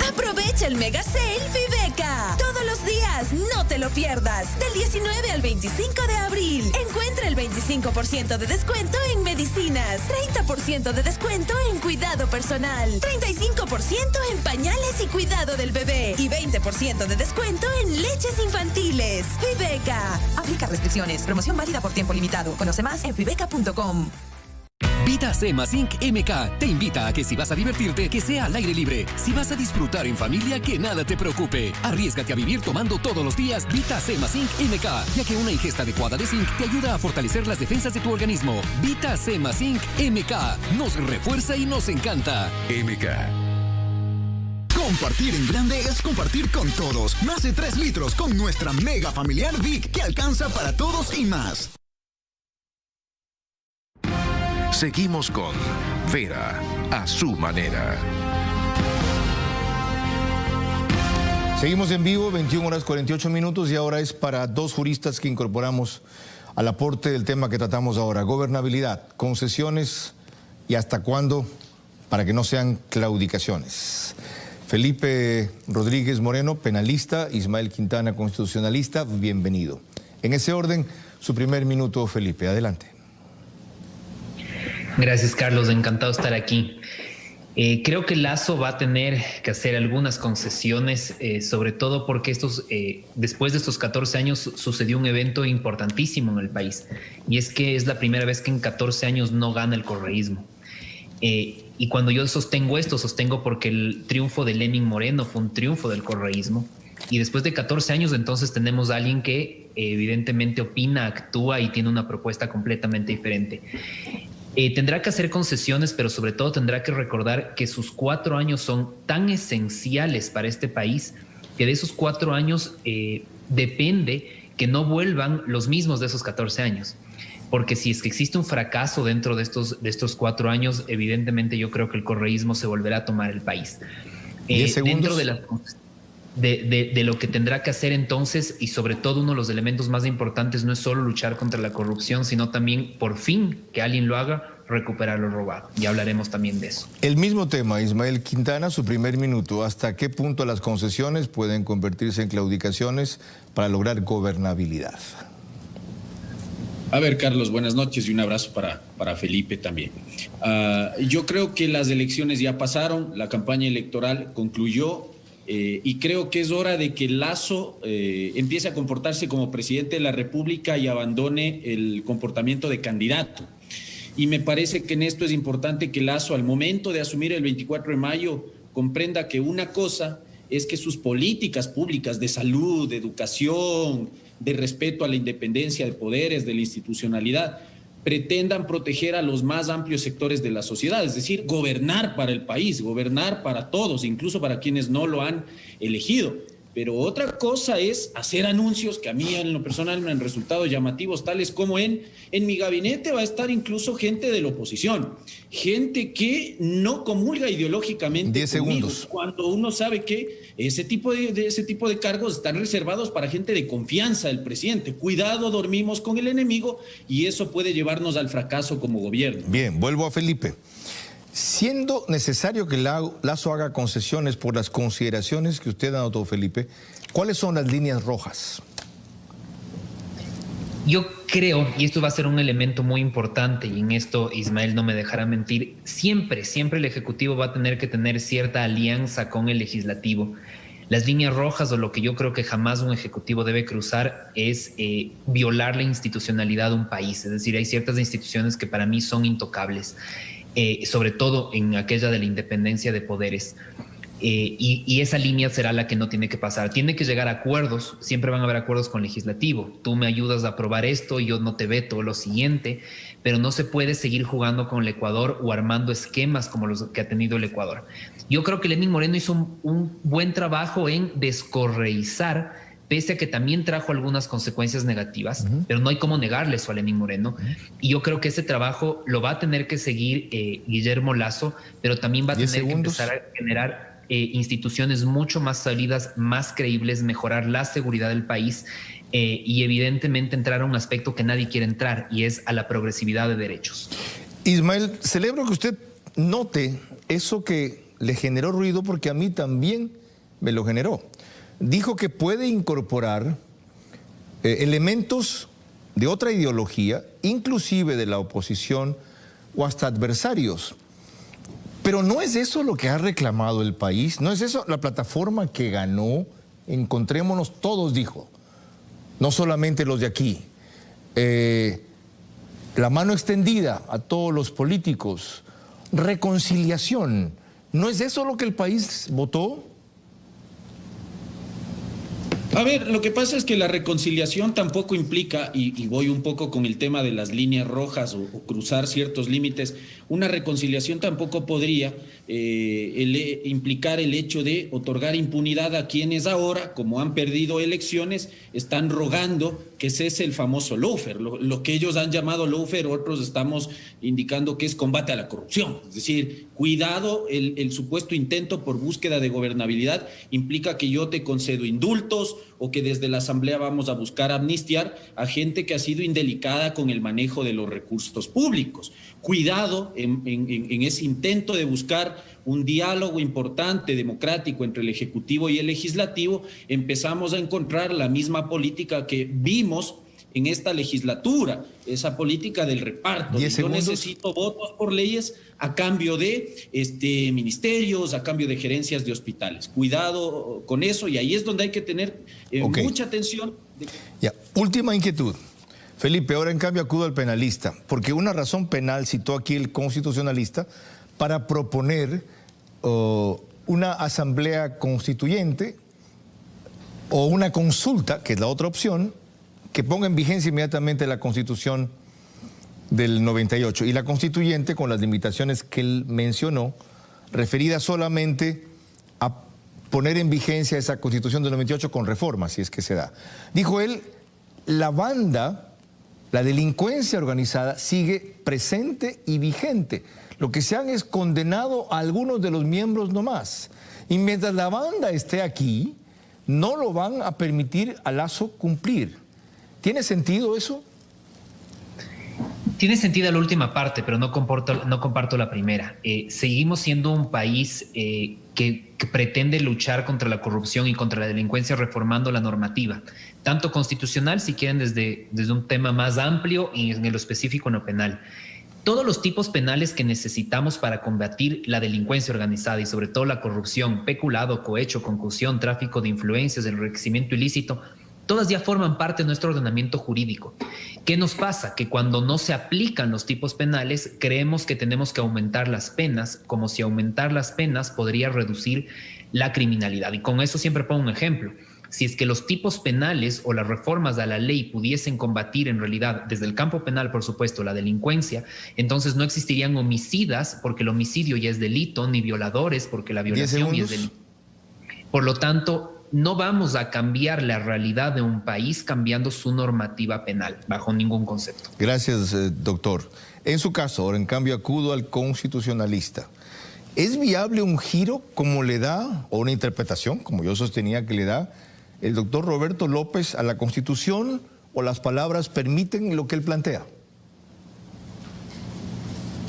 Aprovecha el Mega Sale Viveca. Todos los días, no te lo pierdas. Del 19 al 25 de abril. Encuentra el 25% de descuento en medicinas, 30% de descuento en cuidado personal, 35% en pañales y cuidado del bebé y 20% de descuento en leches infantiles. Viveca. Aplica restricciones. Promoción válida por tiempo limitado. Conoce más en viveca.com. Vita C más Inc. MK te invita a que si vas a divertirte, que sea al aire libre. Si vas a disfrutar en familia, que nada te preocupe. Arriésgate a vivir tomando todos los días Vita C más Inc. MK, ya que una ingesta adecuada de zinc te ayuda a fortalecer las defensas de tu organismo. Vita C más Inc. MK nos refuerza y nos encanta. MK. Compartir en grande es compartir con todos. Más de 3 litros con nuestra mega familiar Vic, que alcanza para todos y más. Seguimos con Vera a su manera. Seguimos en vivo, 21 horas 48 minutos, y ahora es para dos juristas que incorporamos al aporte del tema que tratamos ahora. Gobernabilidad, concesiones y hasta cuándo, para que no sean claudicaciones. Felipe Rodríguez Moreno, penalista, Ismael Quintana, constitucionalista, bienvenido. En ese orden, su primer minuto, Felipe, adelante. Gracias, Carlos. Encantado de estar aquí. Creo que Lasso va a tener que hacer algunas concesiones, sobre todo porque después de estos 14 años sucedió un evento importantísimo en el país. Y es que es la primera vez que en 14 años no gana el correísmo. Y cuando yo sostengo esto, sostengo porque el triunfo de Lenín Moreno fue un triunfo del correísmo. Y después de 14 años, entonces tenemos a alguien que evidentemente opina, actúa y tiene una propuesta completamente diferente. Tendrá que hacer concesiones, pero sobre todo tendrá que recordar que sus 4 años son tan esenciales para este país que de esos 4 años depende que no vuelvan los mismos de esos 14 años. Porque si es que existe un fracaso dentro de estos 4 años, evidentemente yo creo que el correísmo se volverá a tomar el país. Dentro de lo que tendrá que hacer entonces, y sobre todo uno de los elementos más importantes, no es solo luchar contra la corrupción, sino también, por fin, que alguien lo haga, recuperar lo robado. Ya hablaremos también de eso. El mismo tema, Ismael Quintana, su primer minuto. ¿Hasta qué punto las concesiones pueden convertirse en claudicaciones para lograr gobernabilidad? A ver, Carlos, buenas noches y un abrazo para Felipe también. Yo creo que las elecciones ya pasaron, la campaña electoral concluyó y creo que es hora de que Lasso empiece a comportarse como presidente de la República y abandone el comportamiento de candidato. Y me parece que en esto es importante que Lasso, al momento de asumir el 24 de mayo, comprenda que una cosa es que sus políticas públicas de salud, de educación, de respeto a la independencia de poderes, de la institucionalidad, pretendan proteger a los más amplios sectores de la sociedad, es decir, gobernar para el país, gobernar para todos, incluso para quienes no lo han elegido. Pero otra cosa es hacer anuncios que a mí en lo personal me han resultado llamativos, tales como en mi gabinete va a estar incluso gente de la oposición, gente que no comulga ideológicamente 10 segundos. Cuando uno sabe que ese tipo de cargos están reservados para gente de confianza del presidente. Cuidado, dormimos con el enemigo y eso puede llevarnos al fracaso como gobierno. Bien, vuelvo a Felipe. Siendo necesario que Lasso haga concesiones por las consideraciones que usted anotó, Felipe, ¿cuáles son las líneas rojas? Yo creo, y esto va a ser un elemento muy importante, y en esto Ismael no me dejará mentir, siempre el Ejecutivo va a tener que tener cierta alianza con el Legislativo. Las líneas rojas, o lo que yo creo que jamás un Ejecutivo debe cruzar, es violar la institucionalidad de un país. Es decir, hay ciertas instituciones que para mí son intocables. Sobre todo en aquella de la independencia de poderes. Y esa línea será la que no tiene que pasar. Tiene que llegar a acuerdos, siempre van a haber acuerdos con legislativo. Tú me ayudas a aprobar esto, yo no te veto lo siguiente, pero no se puede seguir jugando con el Ecuador o armando esquemas como los que ha tenido el Ecuador. Yo creo que Lenín Moreno hizo un buen trabajo en descorreizar, pese a que también trajo algunas consecuencias negativas, pero no hay cómo negarle eso a Lenín Moreno. Y yo creo que ese trabajo lo va a tener que seguir Guillermo Lasso, pero también va a tener que empezar a generar instituciones mucho más sólidas, más creíbles, mejorar la seguridad del país y evidentemente entrar a un aspecto que nadie quiere entrar, y es a la progresividad de derechos. Ismael, celebro que usted note eso que le generó ruido, porque a mí también me lo generó. Dijo que puede incorporar elementos de otra ideología, inclusive de la oposición o hasta adversarios. Pero no es eso lo que ha reclamado el país, no es eso la plataforma que ganó. Encontrémonos todos, dijo, no solamente los de aquí. La mano extendida a todos los políticos, reconciliación. ¿No es eso lo que el país votó? A ver, lo que pasa es que la reconciliación tampoco implica, y voy un poco con el tema de las líneas rojas o cruzar ciertos límites, una reconciliación tampoco podría implicar el hecho de otorgar impunidad a quienes ahora, como han perdido elecciones, están rogando que cese el famoso lawfare, lo que ellos han llamado lawfare, otros estamos indicando que es combate a la corrupción. Es decir, cuidado, el supuesto intento por búsqueda de gobernabilidad implica que yo te concedo indultos o que desde la Asamblea vamos a buscar amnistiar a gente que ha sido indelicada con el manejo de los recursos públicos. Cuidado en ese intento de buscar un diálogo importante, democrático, entre el Ejecutivo y el Legislativo, empezamos a encontrar la misma política que vimos en esta legislatura, esa política del reparto. Yo necesito votos por leyes a cambio de ministerios, a cambio de gerencias de hospitales. Cuidado con eso, y ahí es donde hay que tener mucha atención. Ya, última inquietud. Felipe, ahora en cambio acudo al penalista, porque una razón penal citó aquí el constitucionalista para proponer una asamblea constituyente o una consulta, que es la otra opción, que ponga en vigencia inmediatamente la Constitución del 98 y la constituyente, con las limitaciones que él mencionó, referida solamente a poner en vigencia esa Constitución del 98 con reformas, si es que se da. Dijo él, la banda, la delincuencia organizada sigue presente y vigente. Lo que se han es condenado a algunos de los miembros nomás. Y mientras la banda esté aquí, no lo van a permitir a Lasso cumplir. ¿Tiene sentido eso? Tiene sentido la última parte, pero no comparto la primera. Seguimos siendo un país que pretende luchar contra la corrupción y contra la delincuencia reformando la normativa, tanto constitucional, si quieren, desde un tema más amplio y en lo específico no penal. Todos los tipos penales que necesitamos para combatir la delincuencia organizada y sobre todo la corrupción, peculado, cohecho, concusión, tráfico de influencias, enriquecimiento ilícito, todas ya forman parte de nuestro ordenamiento jurídico. ¿Qué nos pasa? Que cuando no se aplican los tipos penales, creemos que tenemos que aumentar las penas, como si aumentar las penas podría reducir la criminalidad. Y con eso siempre pongo un ejemplo. Si es que los tipos penales o las reformas a la ley pudiesen combatir en realidad desde el campo penal, por supuesto, la delincuencia, entonces no existirían homicidas porque el homicidio ya es delito, ni violadores porque la violación ya es delito. Por lo tanto, no vamos a cambiar la realidad de un país cambiando su normativa penal, bajo ningún concepto. Gracias, doctor. En su caso, ahora en cambio acudo al constitucionalista. ¿Es viable un giro como le da, o una interpretación, como yo sostenía que le da, el doctor Roberto López a la Constitución, o las palabras permiten lo que él plantea?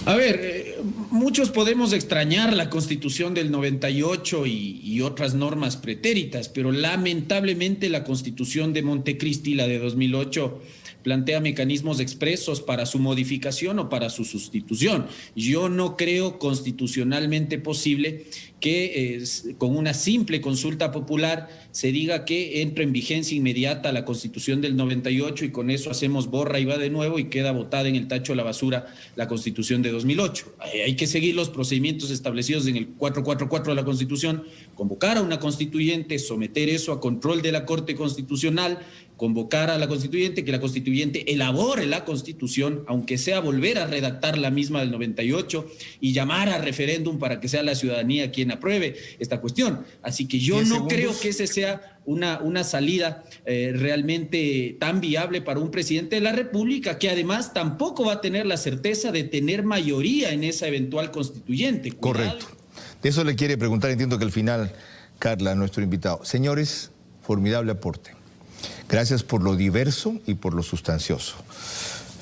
A ver, muchos podemos extrañar la Constitución del 98 y otras normas pretéritas, pero lamentablemente la Constitución de Montecristi, la de 2008, plantea mecanismos expresos para su modificación o para su sustitución. Yo no creo constitucionalmente posible que con una simple consulta popular se diga que entra en vigencia inmediata la Constitución del 98 y con eso hacemos borra y va de nuevo y queda botada en el tacho de la basura la Constitución de 2008. Hay que seguir los procedimientos establecidos en el 444 de la Constitución, convocar a una constituyente, someter eso a control de la Corte Constitucional, convocar a la constituyente, que la constituyente elabore la Constitución, aunque sea volver a redactar la misma del 98 y llamar a referéndum para que sea la ciudadanía quien apruebe esta cuestión. Así que yo no creo que ese sea una salida realmente tan viable para un presidente de la República, que además tampoco va a tener la certeza de tener mayoría en esa eventual constituyente. Correcto. De eso le quiere preguntar, entiendo que al final, Carla, nuestro invitado. Señores, formidable aporte. Gracias por lo diverso y por lo sustancioso.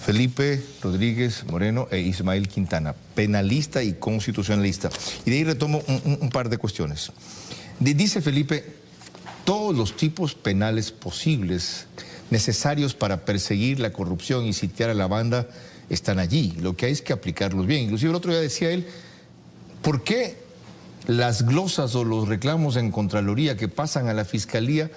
Felipe Rodríguez Moreno e Ismael Quintana, penalista y constitucionalista. Y de ahí retomo un par de cuestiones. Dice Felipe, todos los tipos penales posibles, necesarios para perseguir la corrupción y sitiar a la banda, están allí. Lo que hay es que aplicarlos bien. Inclusive el otro día decía él, ¿por qué las glosas o los reclamos en Contraloría que pasan a la Fiscalía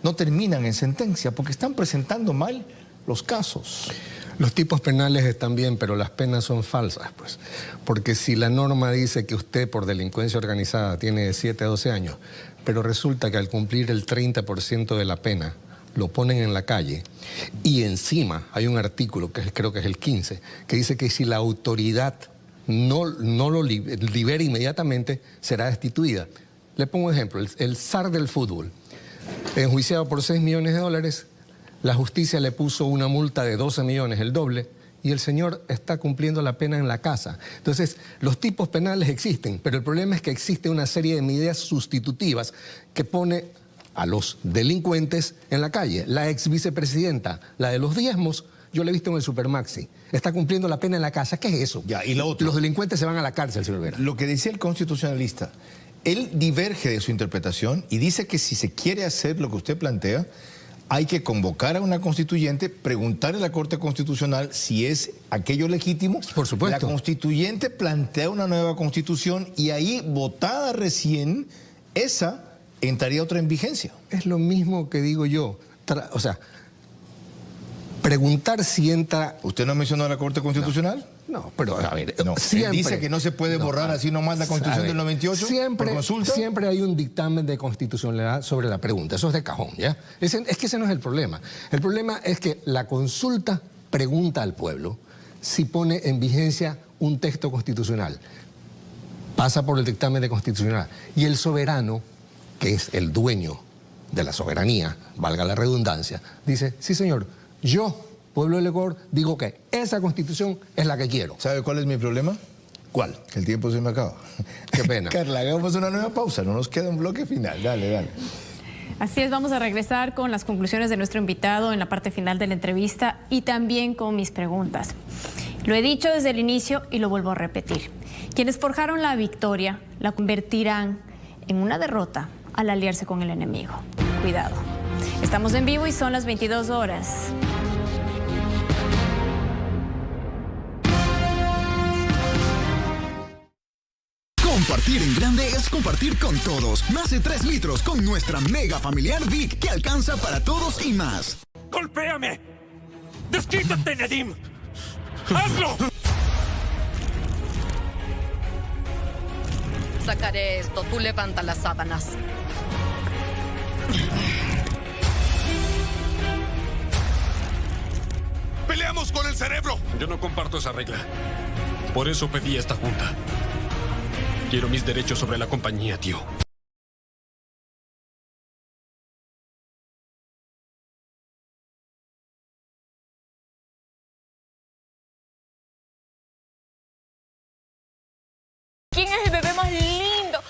no terminan en sentencia? Porque están presentando mal los casos. Los tipos penales están bien, pero las penas son falsas, pues. Porque si la norma dice que usted por delincuencia organizada tiene de 7 a 12 años, pero resulta que al cumplir el 30% de la pena lo ponen en la calle, y encima hay un artículo, que creo que es el 15, que dice que si la autoridad no lo libera inmediatamente, será destituida. Le pongo un ejemplo, el zar del fútbol, enjuiciado por $6 millones, la justicia le puso una multa de 12 millones, el doble, y el señor está cumpliendo la pena en la casa. Entonces, los tipos penales existen, pero el problema es que existe una serie de medidas sustitutivas que pone a los delincuentes en la calle. La ex vicepresidenta, la de los diezmos, yo la he visto en el Supermaxi, está cumpliendo la pena en la casa. ¿Qué es eso? Ya, y lo otro. Los delincuentes se van a la cárcel, señor Vera. Lo que decía el constitucionalista, él diverge de su interpretación y dice que si se quiere hacer lo que usted plantea, hay que convocar a una constituyente, preguntarle a la Corte Constitucional si es aquello legítimo. Por supuesto. La constituyente plantea una nueva constitución y ahí, votada recién, esa entraría otra en vigencia. Es lo mismo que digo yo. O sea, preguntar si entra... ¿Usted no mencionó a la Corte Constitucional? No, pero a ver, no, siempre dice que no se puede borrar así nomás la Constitución del 98 por consulta. Siempre hay un dictamen de constitucionalidad sobre la pregunta, eso es de cajón, ¿ya? Es que ese no es el problema. El problema es que la consulta pregunta al pueblo si pone en vigencia un texto constitucional. Pasa por el dictamen de constitucional y el soberano que es el dueño de la soberanía, valga la redundancia, dice, sí señor, yo, pueblo del Ecuador, digo que esa constitución es la que quiero. ¿Sabe cuál es mi problema? ¿Cuál? Que el tiempo se me acaba. Qué pena. Carla, hagamos una nueva pausa, no nos queda un bloque final. Dale. Así es, vamos a regresar con las conclusiones de nuestro invitado en la parte final de la entrevista y también con mis preguntas. Lo he dicho desde el inicio y lo vuelvo a repetir. Quienes forjaron la victoria la convertirán en una derrota al aliarse con el enemigo. Cuidado. Estamos en vivo y son las 22 horas. Compartir en grande es compartir con todos. Más de 3 litros con nuestra mega familiar Vic, que alcanza para todos y más. ¡Golpéame! ¡Desquítate, Nedim! ¡Hazlo! Sacaré esto. Tú levanta las sábanas. ¡Peleamos con el cerebro! Yo no comparto esa regla. Por eso pedí esta junta. Quiero mis derechos sobre la compañía, tío. ¿Quién es el bebé más lindo?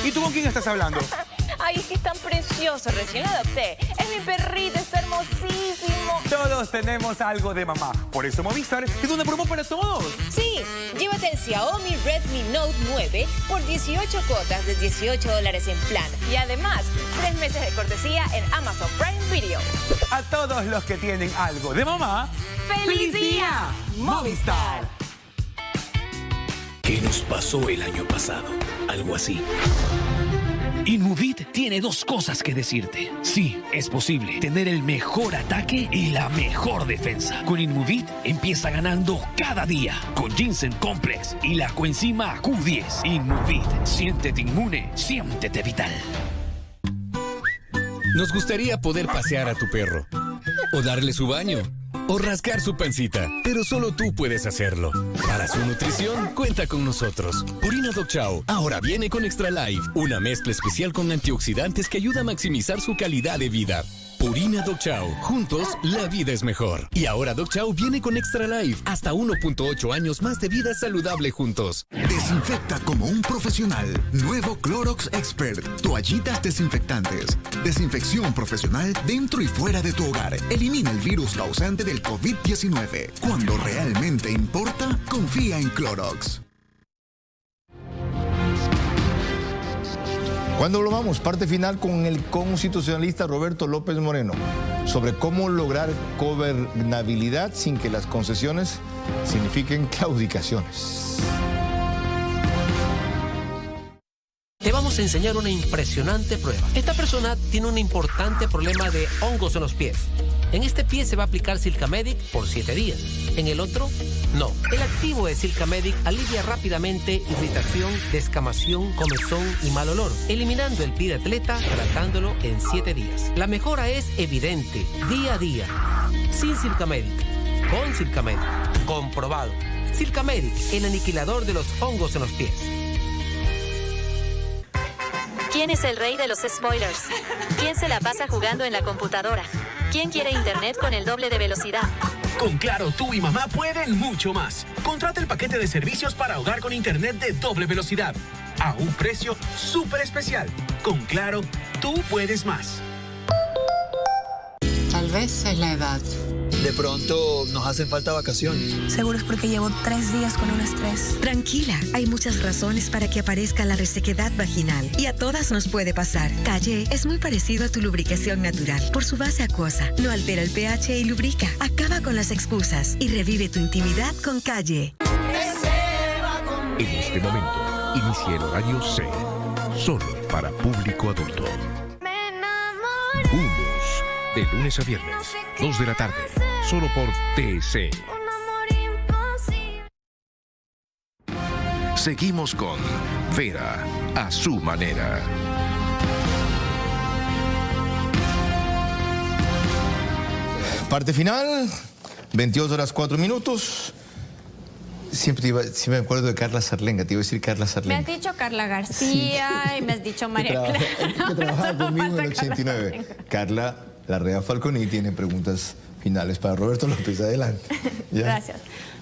¿Y tú con quién estás hablando? Ay, es que es tan precioso, recién lo adopté. Es mi perrito, está hermosísimo. Todos tenemos algo de mamá. Por eso Movistar es una promo para todos. Sí, llévate el Xiaomi Redmi Note 9 por 18 cuotas de $18 en plan. Y además, 3 meses de cortesía en Amazon Prime Video. A todos los que tienen algo de mamá, ¡Feliz día! Movistar. ¿Qué nos pasó el año pasado? Algo así. Inmovid tiene 2 cosas que decirte. Sí, es posible tener el mejor ataque y la mejor defensa. Con Inmovid empieza ganando cada día. Con Ginseng Complex y la coenzima Q10. Inmovid, siéntete inmune, siéntete vital. Nos gustaría poder pasear a tu perro, o darle su baño, o rascar su pancita, pero solo tú puedes hacerlo. Para su nutrición, cuenta con nosotros. Purina Dog Chow ahora viene con Extra Life, una mezcla especial con antioxidantes que ayuda a maximizar su calidad de vida. Purina Dog Chow, juntos la vida es mejor. Y ahora Dog Chow viene con Extra Life, hasta 1.8 años más de vida saludable juntos. Desinfecta como un profesional. Nuevo Clorox Expert. Toallitas desinfectantes. Desinfección profesional dentro y fuera de tu hogar. Elimina el virus causante del COVID-19. Cuando realmente importa, confía en Clorox. Cuando lo vamos, parte final con el constitucionalista Roberto López Moreno sobre cómo lograr gobernabilidad sin que las concesiones signifiquen claudicaciones. Te vamos a enseñar una impresionante prueba. Esta persona tiene un importante problema de hongos en los pies. En este pie se va a aplicar Silcamedic por 7 días. En el otro, no. El activo de Silcamedic alivia rápidamente irritación, descamación, comezón y mal olor, eliminando el pie de atleta, tratándolo en 7 días. La mejora es evidente, día a día. Sin Silcamedic, con Silcamedic. Comprobado. Silcamedic, el aniquilador de los hongos en los pies. ¿Quién es el rey de los spoilers? ¿Quién se la pasa jugando en la computadora? ¿Quién quiere internet con el doble de velocidad? Con Claro, tú y mamá pueden mucho más. Contrata el paquete de servicios para hogar con internet de doble velocidad a un precio súper especial. Con Claro, tú puedes más. Tal vez es la edad. De pronto nos hacen falta vacaciones. Seguro es porque llevo 3 días con un estrés. Tranquila, hay muchas razones para que aparezca la resequedad vaginal y a todas nos puede pasar. Calle es muy parecido a tu lubricación natural por su base acuosa. No altera el pH y lubrica. Acaba con las excusas y revive tu intimidad con Calle. En este momento, inicia el horario C, solo para público adulto. Hummus, de lunes a viernes, 2 de la tarde, solo por TC. Seguimos con Vera, a su manera. Parte final, 22 horas 4 minutos. Siempre me acuerdo de Carla Sarlenga, te iba a decir Carla Sarlenga. Me has dicho Carla García y me has dicho María Clara. Que trabajaba conmigo en el 89. Carla Larrea Falconi tiene preguntas finales para Roberto López. Adelante. ¿Ya? Gracias.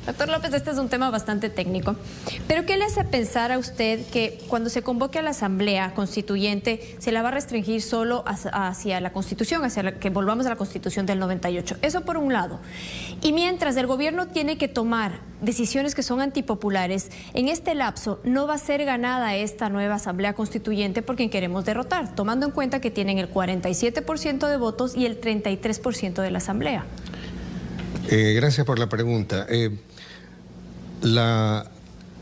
Doctor López, este es un tema bastante técnico, pero ¿qué le hace pensar a usted que cuando se convoque a la Asamblea Constituyente se la va a restringir solo hacia la Constitución, que volvamos a la Constitución del 98? Eso por un lado. Y mientras el gobierno tiene que tomar decisiones que son antipopulares, en este lapso no va a ser ganada esta nueva Asamblea Constituyente por quien queremos derrotar, tomando en cuenta que tienen el 47% de votos y el 33% de la Asamblea. Gracias por la pregunta. La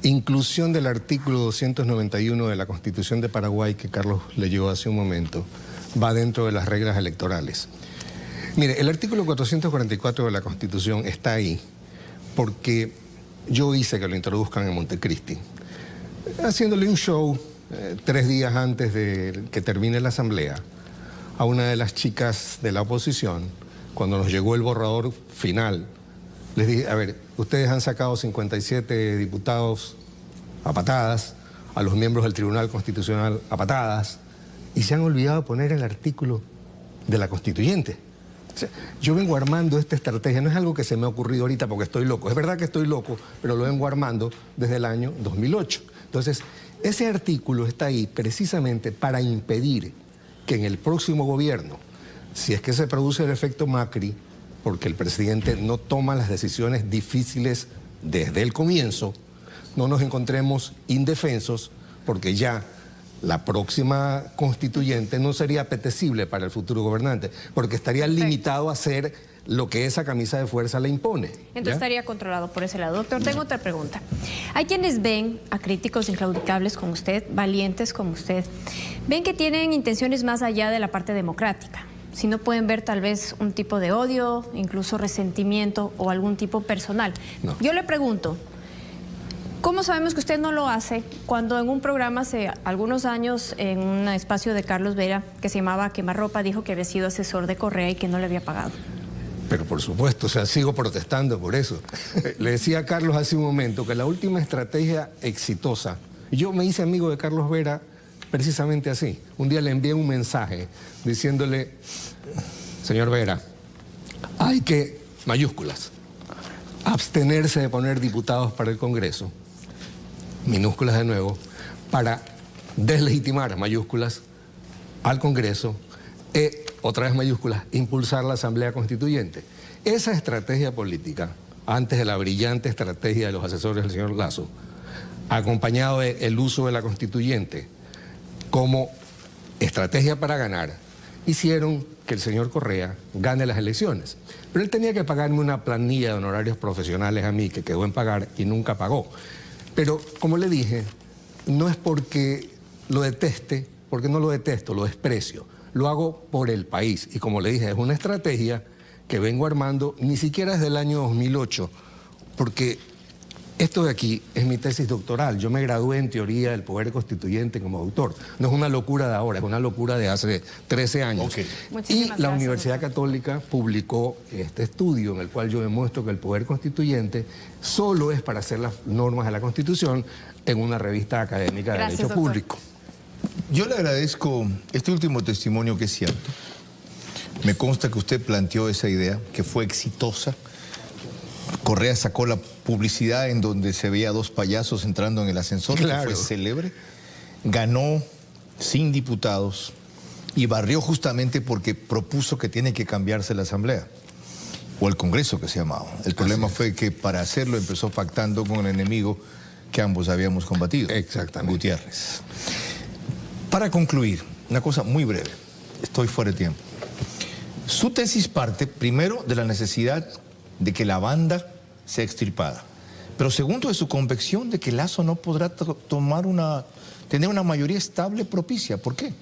inclusión del artículo 291 de la Constitución de Paraguay, que Carlos leyó hace un momento, va dentro de las reglas electorales. Mire, el artículo 444 de la Constitución está ahí porque yo hice que lo introduzcan en Montecristi, haciéndole un show 3 días antes de que termine la asamblea a una de las chicas de la oposición. Cuando nos llegó el borrador final, les dije, a ver, ustedes han sacado 57 diputados a patadas, a los miembros del Tribunal Constitucional a patadas, y se han olvidado de poner el artículo de la Constituyente. O sea, yo vengo armando esta estrategia, no es algo que se me ha ocurrido ahorita porque estoy loco. Es verdad que estoy loco, pero lo vengo armando desde el año 2008. Entonces, ese artículo está ahí precisamente para impedir que en el próximo gobierno, si es que se produce el efecto Macri, porque el presidente no toma las decisiones difíciles desde el comienzo, no nos encontremos indefensos, porque ya la próxima constituyente no sería apetecible para el futuro gobernante, porque estaría limitado a hacer lo que esa camisa de fuerza le impone. Entonces ¿ya? Estaría controlado por ese lado. Doctor, tengo otra pregunta. Hay quienes ven a críticos inclaudicables como usted, valientes como usted, ven que tienen intenciones más allá de la parte democrática. Si no pueden ver tal vez un tipo de odio, incluso resentimiento o algún tipo personal. No. Yo le pregunto, ¿cómo sabemos que usted no lo hace cuando en un programa hace algunos años, en un espacio de Carlos Vera, que se llamaba Quemarropa, dijo que había sido asesor de Correa y que no le había pagado? Pero por supuesto, o sea, sigo protestando por eso. Le decía a Carlos hace un momento que la última estrategia exitosa, yo me hice amigo de Carlos Vera precisamente así. Un día le envié un mensaje diciéndole, señor Vera, hay que, mayúsculas, abstenerse de poner diputados para el Congreso, minúsculas de nuevo, para deslegitimar, mayúsculas, al Congreso, otra vez mayúsculas, impulsar la Asamblea Constituyente. Esa estrategia política, antes de la brillante estrategia de los asesores del señor Lasso, acompañado del uso de la Constituyente como estrategia para ganar, hicieron que el señor Correa gane las elecciones. Pero él tenía que pagarme una planilla de honorarios profesionales a mí, que quedó en pagar y nunca pagó. Pero, como le dije, no es porque lo deteste, porque no lo detesto, lo desprecio. Lo hago por el país. Y como le dije, es una estrategia que vengo armando ni siquiera desde el año 2008, porque esto de aquí es mi tesis doctoral. Yo me gradué en teoría del poder constituyente como autor. No es una locura de ahora, es una locura de hace 13 años. Okay. Y la Universidad Católica publicó este estudio en el cual yo demuestro que el poder constituyente solo es para hacer las normas de la Constitución en una revista académica de Derecho Público. Yo le agradezco este último testimonio que es cierto. Me consta que usted planteó esa idea, que fue exitosa. Correa sacó la publicidad en donde se veía 2 payasos entrando en el ascensor, claro, que fue célebre. Ganó sin diputados y barrió justamente porque propuso que tiene que cambiarse la Asamblea, o el Congreso que se llamaba. El problema fue que para hacerlo empezó pactando con el enemigo que ambos habíamos combatido. Exactamente. Gutiérrez. Para concluir, una cosa muy breve, estoy fuera de tiempo. Su tesis parte, primero, de la necesidad de que la banda sea extirpada, pero segundo, de su convicción de que Lasso no podrá tener una mayoría estable propicia. ¿Por qué?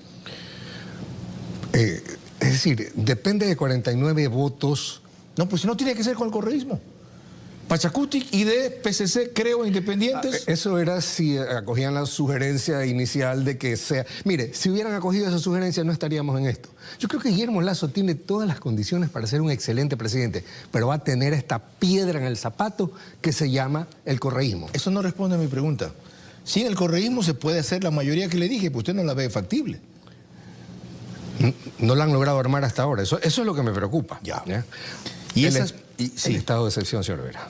Es decir, depende de 49 votos. No, pues no tiene que ser con el correísmo. Pachacutic y de PCC, creo, independientes. Eso era si acogían la sugerencia inicial de que sea... Mire, si hubieran acogido esa sugerencia no estaríamos en esto. Yo creo que Guillermo Lasso tiene todas las condiciones para ser un excelente presidente, pero va a tener esta piedra en el zapato que se llama el correísmo. Eso no responde a mi pregunta. Sin el correísmo se puede hacer la mayoría que le dije, pues usted no la ve factible. No la han logrado armar hasta ahora. Eso es lo que me preocupa. Ya. Y el estado de excepción, señor Vera.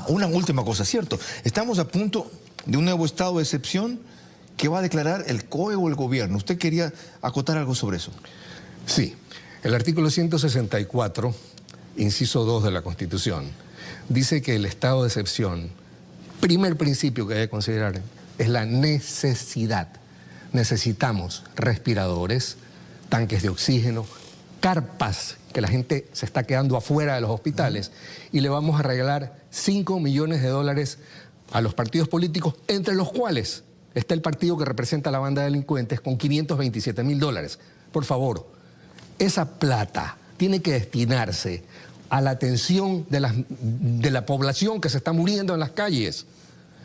Una última cosa, cierto. Estamos a punto de un nuevo estado de excepción que va a declarar el COE o el gobierno. ¿Usted quería acotar algo sobre eso? Sí. El artículo 164, inciso 2 de la Constitución, dice que el estado de excepción, primer principio que hay que considerar, es la necesidad. Necesitamos respiradores, tanques de oxígeno, carpas, que la gente se está quedando afuera de los hospitales, y le vamos a regalar 5 millones de dólares a los partidos políticos, entre los cuales está el partido que representa a la banda de delincuentes con 527.000 dólares. Por favor, esa plata tiene que destinarse a la atención de la población que se está muriendo en las calles.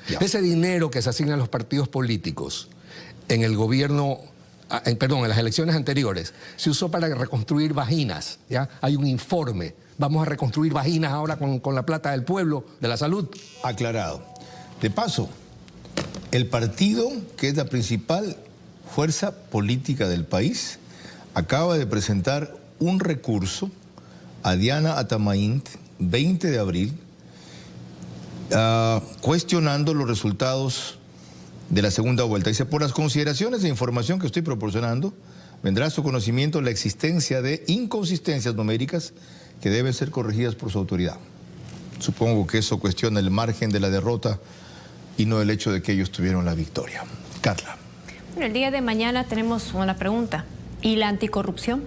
Ya. Ese dinero que se asigna a los partidos políticos en el gobierno... en las elecciones anteriores, se usó para reconstruir vaginas, ¿ya? Hay un informe. Vamos a reconstruir vaginas ahora con la plata del pueblo, de la salud. Aclarado. De paso, el partido, que es la principal fuerza política del país, acaba de presentar un recurso a Diana Atamaint, 20 de abril, cuestionando los resultados de la segunda vuelta. Dice, por las consideraciones e información que estoy proporcionando, vendrá a su conocimiento la existencia de inconsistencias numéricas que deben ser corregidas por su autoridad. Supongo que eso cuestiona el margen de la derrota y no el hecho de que ellos tuvieron la victoria. Carla. Bueno, el día de mañana tenemos una pregunta. ¿Y la anticorrupción?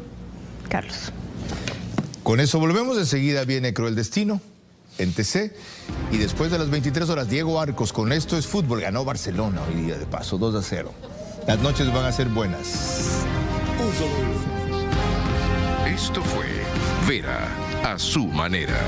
Carlos. Con eso volvemos. Enseguida viene Cruel Destino en TC, y después de las 23 horas, Diego Arcos con Esto es Fútbol. Ganó Barcelona hoy día, de paso, 2-0. Las noches van a ser buenas. Esto fue Vera a su manera.